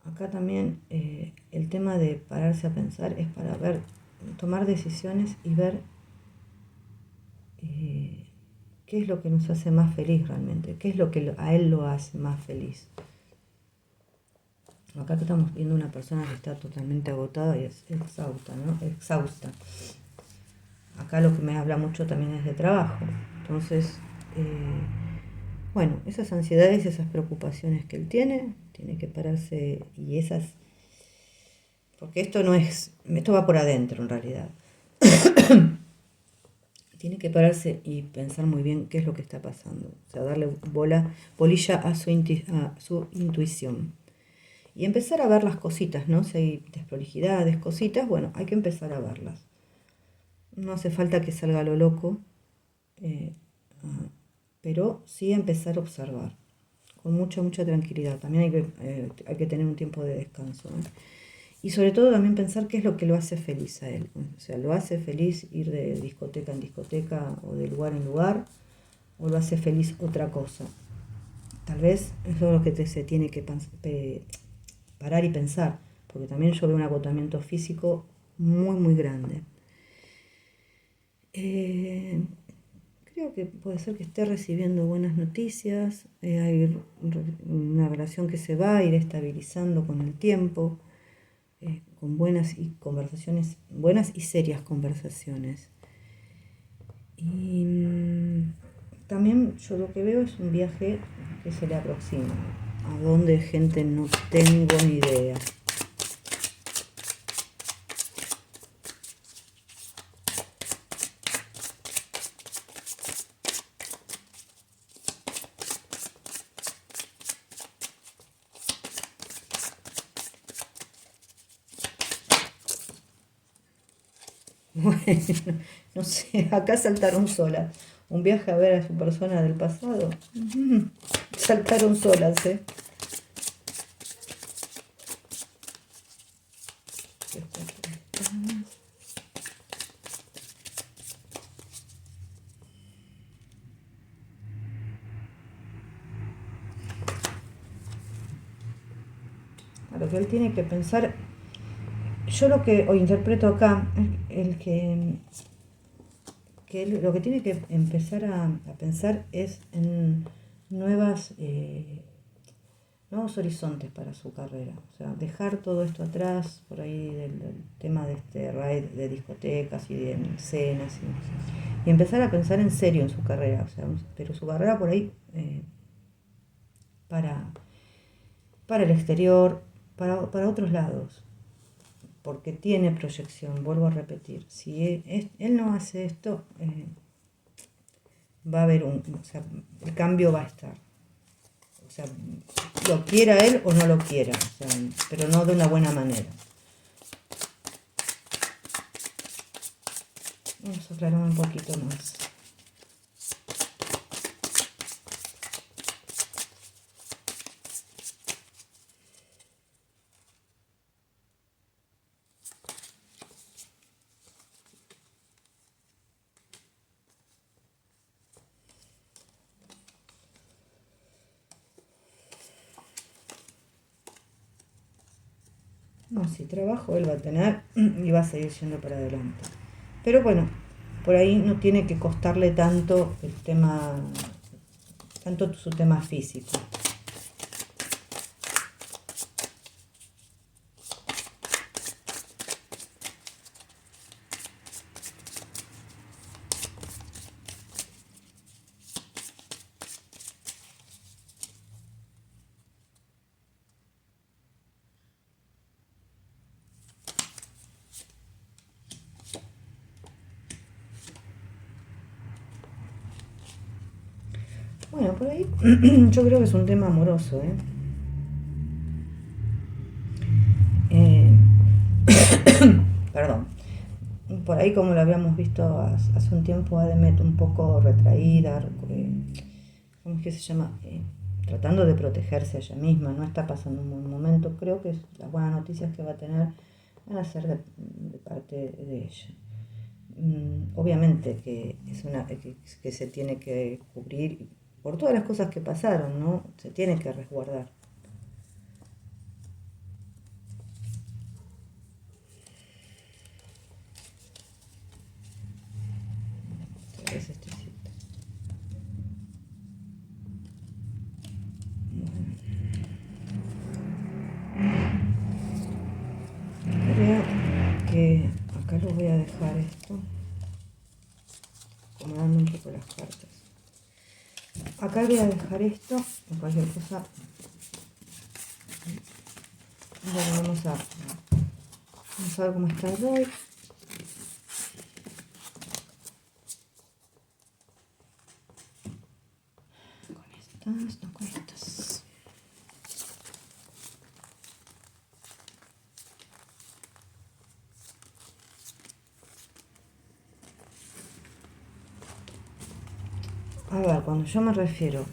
acá también el tema de pararse a pensar es para ver, tomar decisiones y ver qué es lo que nos hace más feliz realmente, qué es lo que a él lo hace más feliz. Acá estamos viendo una persona que está totalmente agotada y es exhausta, ¿no? Exhausta. Acá lo que me habla mucho también es de trabajo. Entonces, bueno, esas ansiedades y esas preocupaciones que él tiene que pararse y esas... Porque esto va por adentro en realidad. Tiene que pararse y pensar muy bien qué es lo que está pasando. O sea, darle bolilla a su intuición. Y empezar a ver las cositas, ¿no? Si hay desprolijidades, cositas, bueno, hay que empezar a verlas. No hace falta que salga a lo loco, pero sí empezar a observar con mucha, mucha tranquilidad. También hay que tener un tiempo de descanso, ¿no? Y sobre todo también pensar qué es lo que lo hace feliz a él. O sea, ¿lo hace feliz ir de discoteca en discoteca o de lugar en lugar? ¿O lo hace feliz otra cosa? Tal vez eso es lo que se tiene que parar y pensar, porque también yo veo un agotamiento físico muy, muy grande. Creo que puede ser que esté recibiendo buenas noticias, hay una relación que se va a ir estabilizando con el tiempo, con buenas y conversaciones, buenas y serias conversaciones. Y también yo lo que veo es un viaje que se le aproxima, a donde gente no tengo ni idea. Bueno, no sé, acá saltaron solas. Un viaje a ver a su persona del pasado. Saltaron solas, ¿eh? A lo que él tiene que pensar, yo lo que o interpreto acá, el que él lo que tiene que empezar a pensar es en nuevos horizontes para su carrera. O sea, dejar todo esto atrás, por ahí del tema de este raid de discotecas y de cenas, y empezar a pensar en serio en su carrera. O sea, pero su carrera por ahí para, para el exterior, para otros lados, porque tiene proyección, vuelvo a repetir. Si él no hace esto, va a haber o sea, el cambio va a estar. O sea, lo quiera él o no lo quiera, o sea, pero no de una buena manera. Vamos a aclarar un poquito más. No, si trabajo él va a tener y va a seguir yendo para adelante. Pero bueno, por ahí no tiene que costarle tanto el tema, tanto su tema físico. Bueno, por ahí yo creo que es un tema amoroso, ¿eh? Eh, perdón. Por ahí como lo habíamos visto hace un tiempo a Demet un poco retraída, ¿cómo es que se llama? Tratando de protegerse a ella misma, no está pasando un buen momento. Creo que las buenas noticias que va a tener van a ser de parte de ella. Obviamente que es que se tiene que cubrir por todas las cosas que pasaron, ¿no? Se tiene que resguardar. Es este sitio. Creo que acá lo voy a dejar esto, acomodando un poco las cartas. Acá voy a dejar esto, en cualquier cosa. Bueno, vamos a ver cómo está el hoy. Con estas, no con estas. A ver, cuando yo me refiero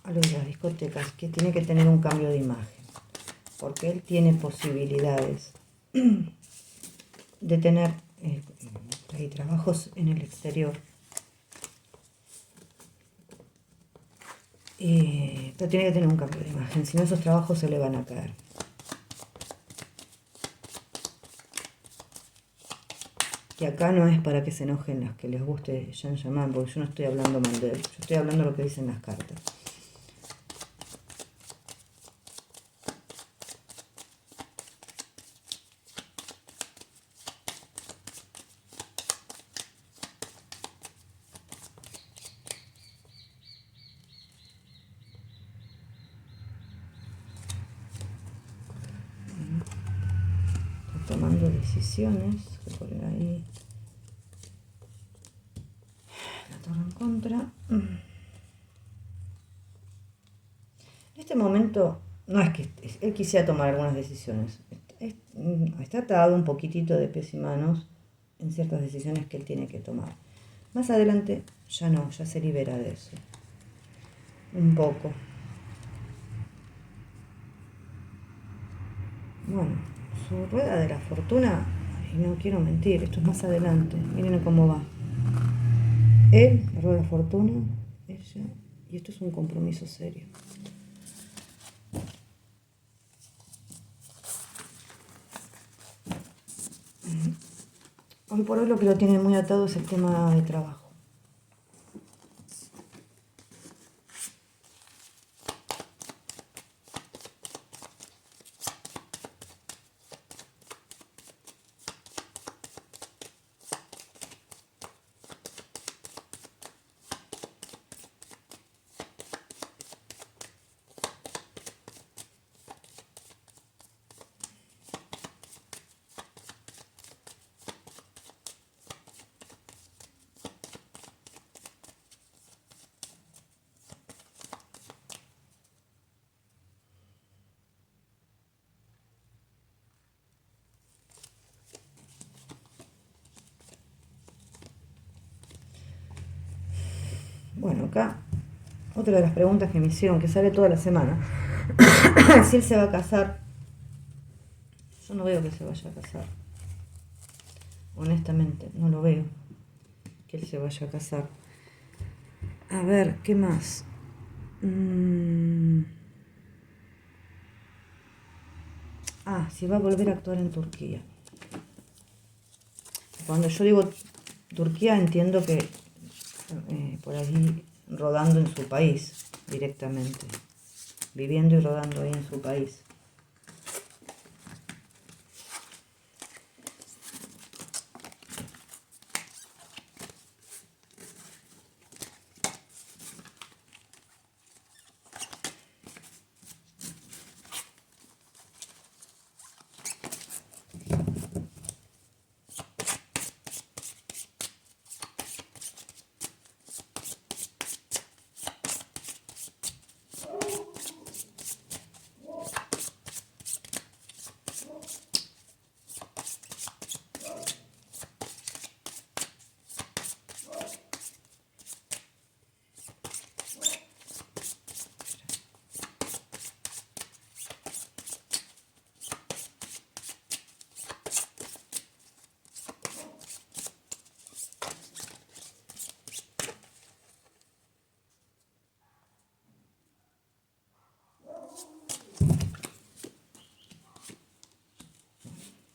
a lo de las discotecas, que tiene que tener un cambio de imagen, porque él tiene posibilidades de tener trabajos en el exterior, pero tiene que tener un cambio de imagen, si no esos trabajos se le van a caer. Y acá no es para que se enojen las que les guste Jean Jaman, porque yo no estoy hablando mal de él, yo estoy hablando lo que dicen las cartas. Está tomando decisiones, que por ahí la torre en contra. En este momento no es que él quisiera tomar algunas decisiones, está atado un poquitito de pies y manos en ciertas decisiones que él tiene que tomar. Más adelante ya no, ya se libera de eso. Un poco. Bueno, su rueda de la fortuna, y no quiero mentir, esto es más adelante, miren cómo va. Él, la rueda de la fortuna, ella, y esto es un compromiso serio. Hoy por hoy lo que lo tiene muy atado es el tema de trabajo. Bueno, acá otra de las preguntas que me hicieron, que sale toda la semana, si él se va a casar. Yo no veo que se vaya a casar. Honestamente, no lo veo que él se vaya a casar. A ver, ¿qué más? Si va a volver a actuar en Turquía. Cuando yo digo Turquía entiendo que por ahí rodando en su país directamente, viviendo y rodando ahí en su país.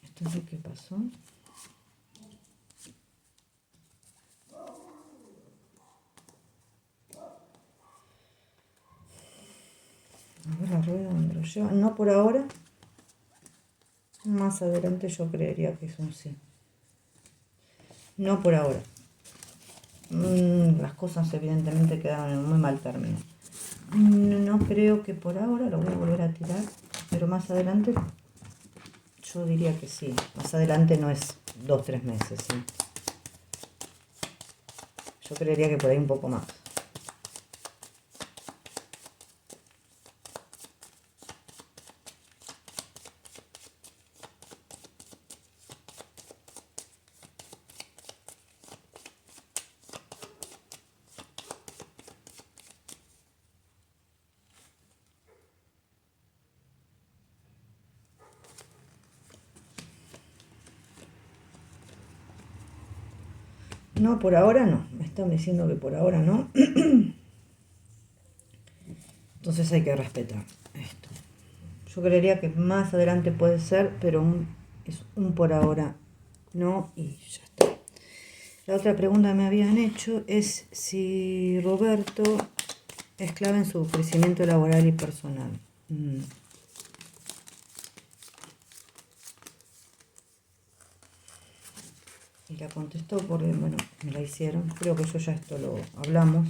Esto es lo que pasó. A ver la rueda donde lo lleva. No por ahora. Más adelante yo creería que es un sí. No por ahora. Las cosas evidentemente quedaron en un muy mal término. No creo que por ahora, lo voy a volver a tirar, pero más adelante yo diría que sí. Más adelante no es 2-3 meses, ¿sí? Yo creería que por ahí un poco más. No, por ahora no. Me están diciendo que por ahora no. Entonces hay que respetar esto. Yo creería que más adelante puede ser, pero es un por ahora no y ya está. La otra pregunta que me habían hecho es si Roberto es clave en su crecimiento laboral y personal. Y la contestó porque, bueno, me la hicieron. Creo que yo ya esto lo hablamos.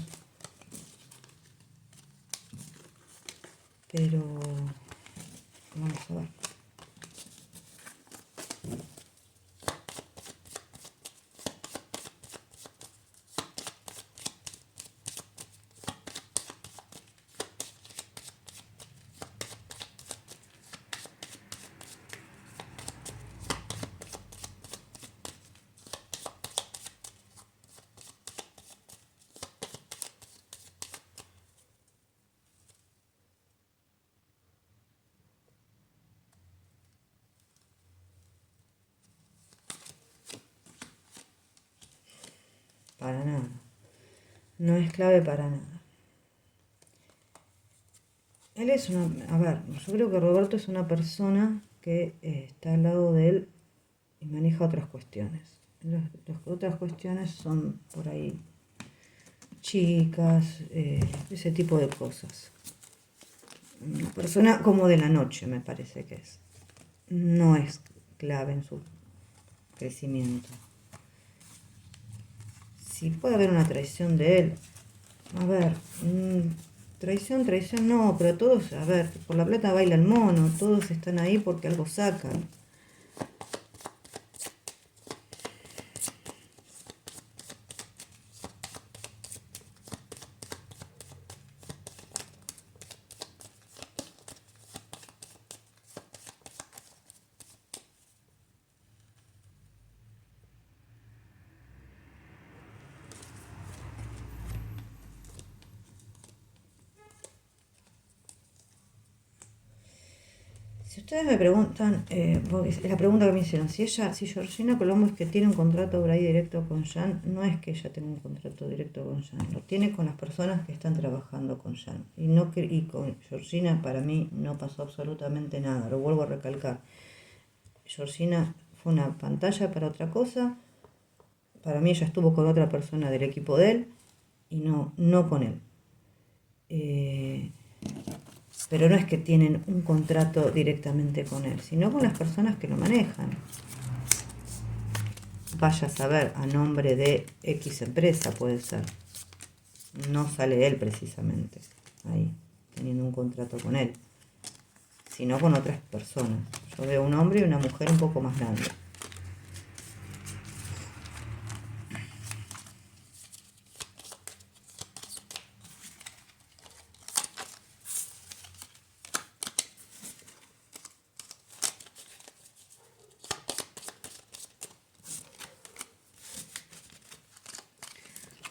Pero vamos a ver. Para nada. No es clave para nada. Él es una... A ver, yo creo que Roberto es una persona que está al lado de él y maneja otras cuestiones. Las otras cuestiones son por ahí chicas, ese tipo de cosas. Una persona como de la noche, me parece que es. No es clave en su crecimiento. Sí puede haber una traición de él. A ver, traición no, pero todos, a ver, por la plata baila el mono, todos están ahí porque algo sacan. Si ustedes me preguntan, la pregunta que me hicieron, si Georgina Colombo es que tiene un contrato por ahí directo con Jan, no es que ella tenga un contrato directo con Jan, lo tiene con las personas que están trabajando con Jan. Y con Georgina para mí no pasó absolutamente nada, lo vuelvo a recalcar. Georgina fue una pantalla para otra cosa, para mí ella estuvo con otra persona del equipo de él y no con él. Pero no es que tienen un contrato directamente con él, sino con las personas que lo manejan. Vaya a saber, a nombre de X empresa puede ser. No sale él precisamente ahí, teniendo un contrato con él, sino con otras personas. Yo veo un hombre y una mujer un poco más grande.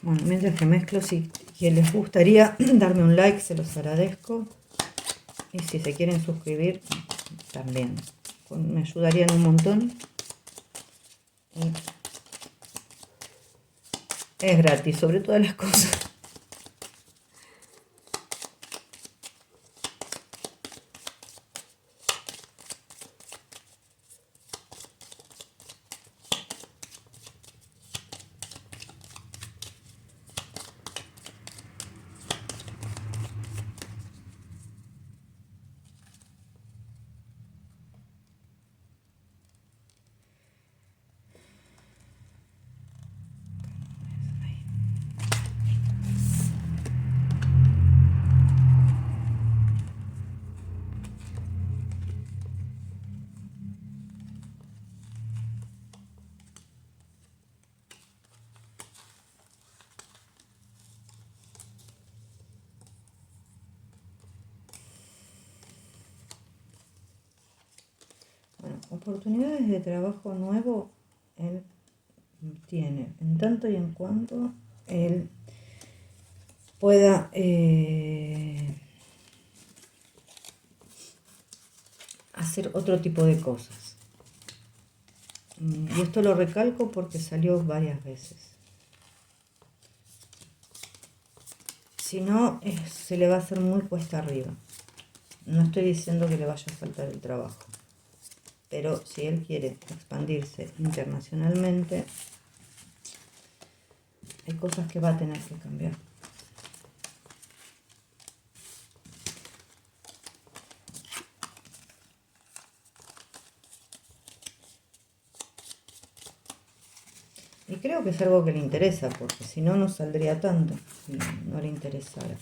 Bueno, mientras que mezclo, si les gustaría darme un like, se los agradezco. Y si se quieren suscribir, también. Me ayudarían un montón. Y es gratis, sobre todas las cosas. Bueno, oportunidades de trabajo nuevo él tiene, en tanto y en cuanto él pueda hacer otro tipo de cosas. Y esto lo recalco porque salió varias veces. Si no, se le va a hacer muy cuesta arriba. No estoy diciendo que le vaya a faltar el trabajo, pero si él quiere expandirse internacionalmente, hay cosas que va a tener que cambiar. Y creo que es algo que le interesa, porque si no, no saldría tanto, si no le interesara.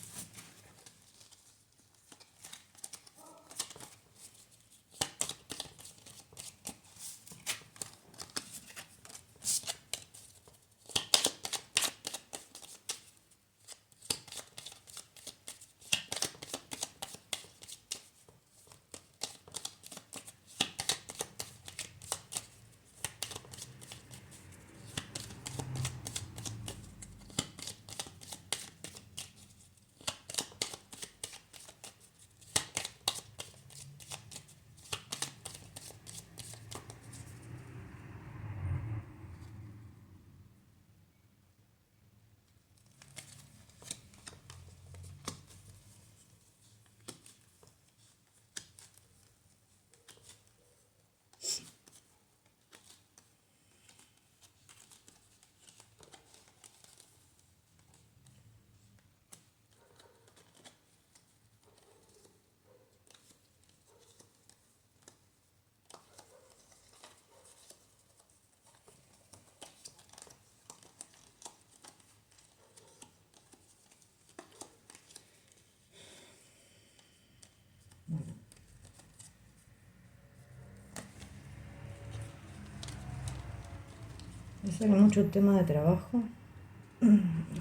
Es mucho tema de trabajo.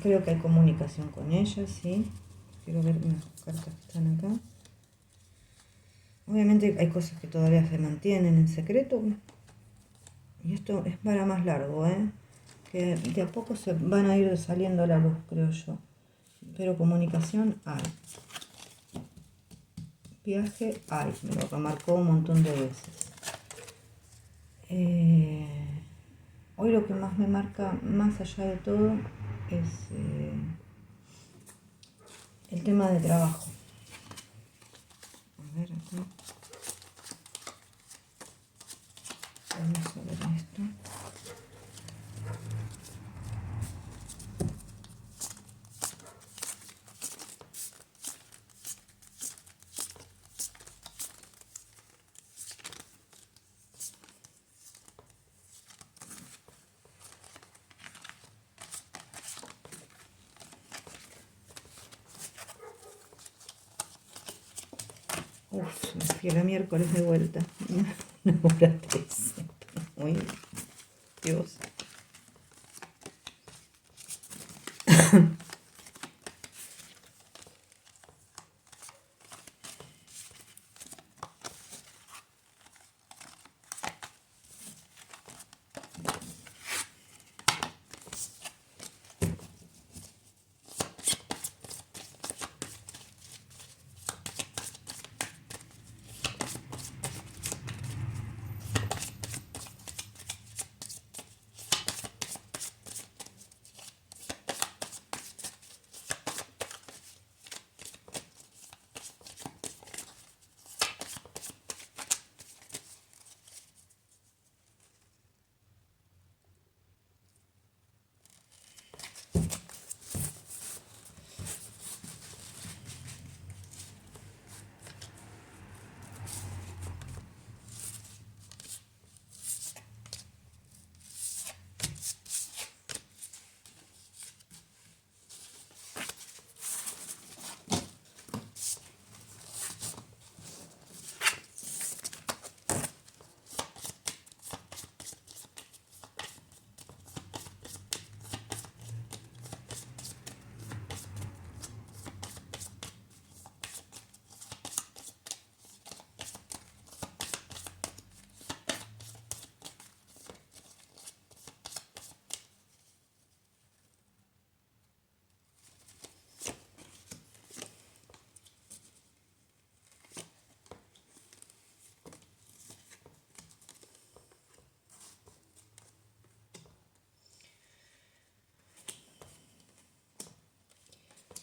Creo que hay comunicación con ella, sí. Quiero ver unas cartas que están acá. Obviamente hay cosas que todavía se mantienen en secreto. Y esto es para más largo, ¿eh? Que de a poco se van a ir saliendo a la luz, creo yo. Pero comunicación hay. Viaje hay. Me lo remarcó un montón de veces. Hoy lo que más me marca, más allá de todo, es el tema de trabajo. A ver acá. Vamos a ver esto. Uf, me fui el miércoles de vuelta. Una hora 13. Uy, Dios.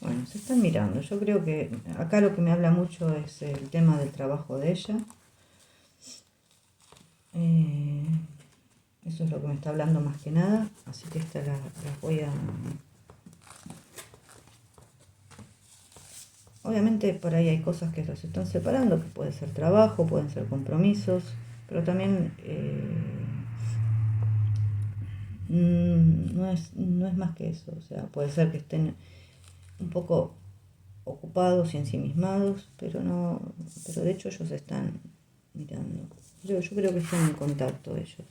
Bueno, se están mirando. Yo creo que acá lo que me habla mucho es el tema del trabajo de ella. Eso es lo que me está hablando más que nada. Así que estas las voy a obviamente por ahí hay cosas que los están separando, que puede ser trabajo, pueden ser compromisos, pero también no es más que eso. O sea, puede ser que estén un poco ocupados y ensimismados, pero de hecho ellos están mirando. Yo creo que están en contacto ellos.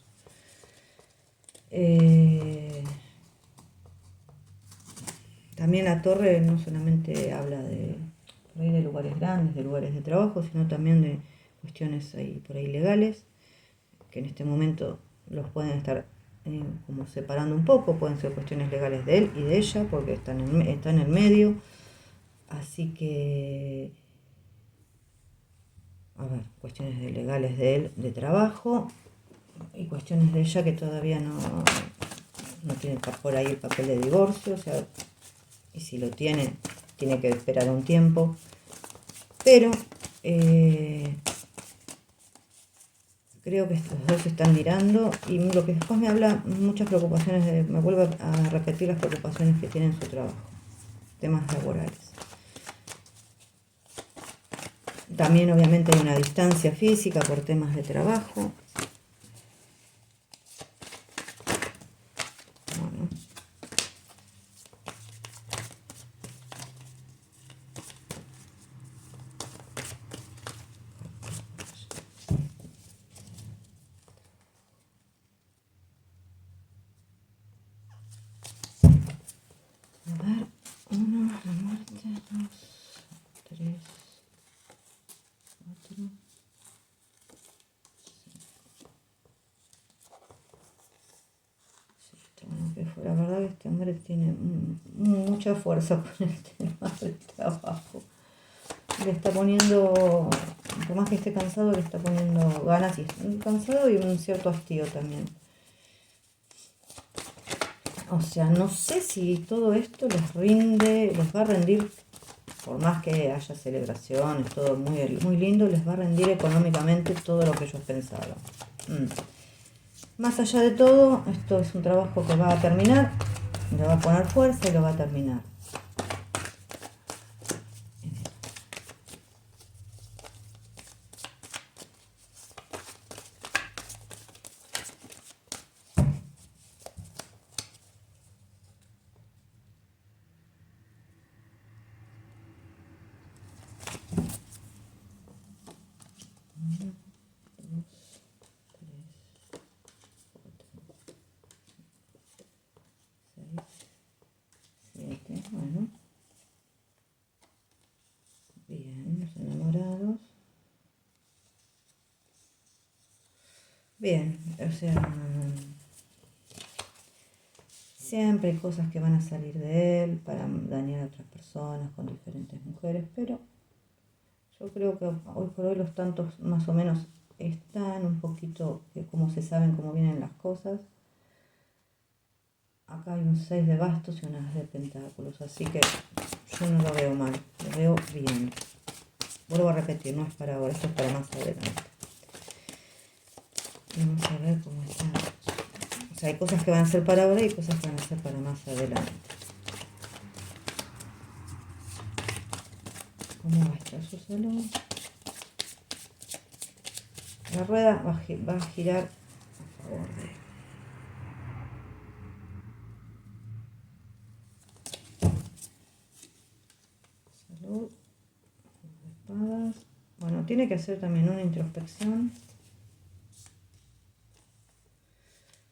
También la torre no solamente habla por ahí de lugares grandes, de lugares de trabajo, sino también de cuestiones ahí, por ahí legales, que en este momento los pueden estar como separando un poco, pueden ser cuestiones legales de él y de ella, porque está en el medio. Así que, a ver, cuestiones legales de él, de trabajo, y cuestiones de ella que todavía no tiene por ahí el papel de divorcio, o sea, y si lo tiene que esperar un tiempo. Pero creo que estos dos se están mirando, y lo que después me habla muchas preocupaciones, me vuelve a repetir las preocupaciones que tiene en su trabajo, temas laborales. También obviamente hay una distancia física por temas de trabajo. Bueno. A ver, 1, la muerte, 2, 3, 4. La verdad que este hombre tiene mucha fuerza con el tema del trabajo. Le está poniendo, por más que esté cansado, le está poniendo ganas, y cansado y un cierto hastío también. O sea, no sé si todo esto les va a rendir, por más que haya celebraciones, todo muy, muy lindo, les va a rendir económicamente todo lo que ellos pensaban. Más allá de todo, esto es un trabajo que va a terminar, le va a poner fuerza y lo va a terminar. Bueno, bien, los enamorados. Bien, o sea, siempre hay cosas que van a salir de él para dañar a otras personas con diferentes mujeres, pero yo creo que hoy por hoy los tantos más o menos están un poquito, como se saben cómo vienen las cosas. Acá hay un 6 de bastos y unas de pentáculos, así que yo no lo veo mal, lo veo bien. Vuelvo a repetir, no es para ahora, esto es para más adelante. Vamos a ver cómo está. O sea, hay cosas que van a ser para ahora y cosas que van a ser para más adelante. ¿Cómo va a estar su salud? La rueda va a girar a favor de él. Salud, espadas. Bueno, tiene que hacer también una introspección.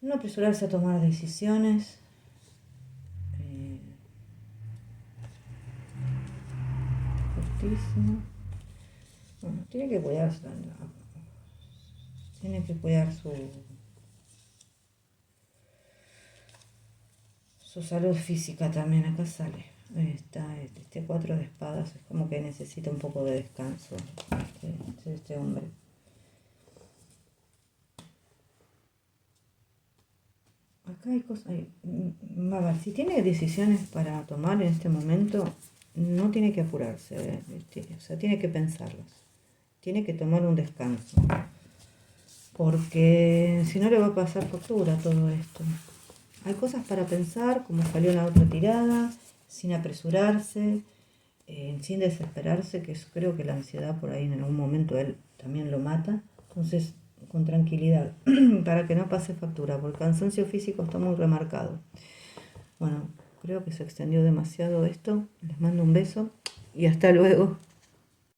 No apresurarse a tomar decisiones. Justísimo. Bueno, tiene que cuidarse. Tiene que cuidar su salud física también. Acá sale. Está este 4 de espadas. Es como que necesita un poco de descanso este hombre. Acá hay cosas. A ver, si tiene decisiones para tomar en este momento, no tiene que apurarse. O sea, tiene que pensarlas. Tiene que tomar un descanso. Porque si no le va a pasar factura todo esto. Hay cosas para pensar, como salió en la otra tirada, sin apresurarse. sin desesperarse, que creo que la ansiedad por ahí en algún momento él también lo mata. Entonces, con tranquilidad, para que no pase factura, porque el cansancio físico está muy remarcado. Bueno, creo que se extendió demasiado esto. Les mando un beso y hasta luego.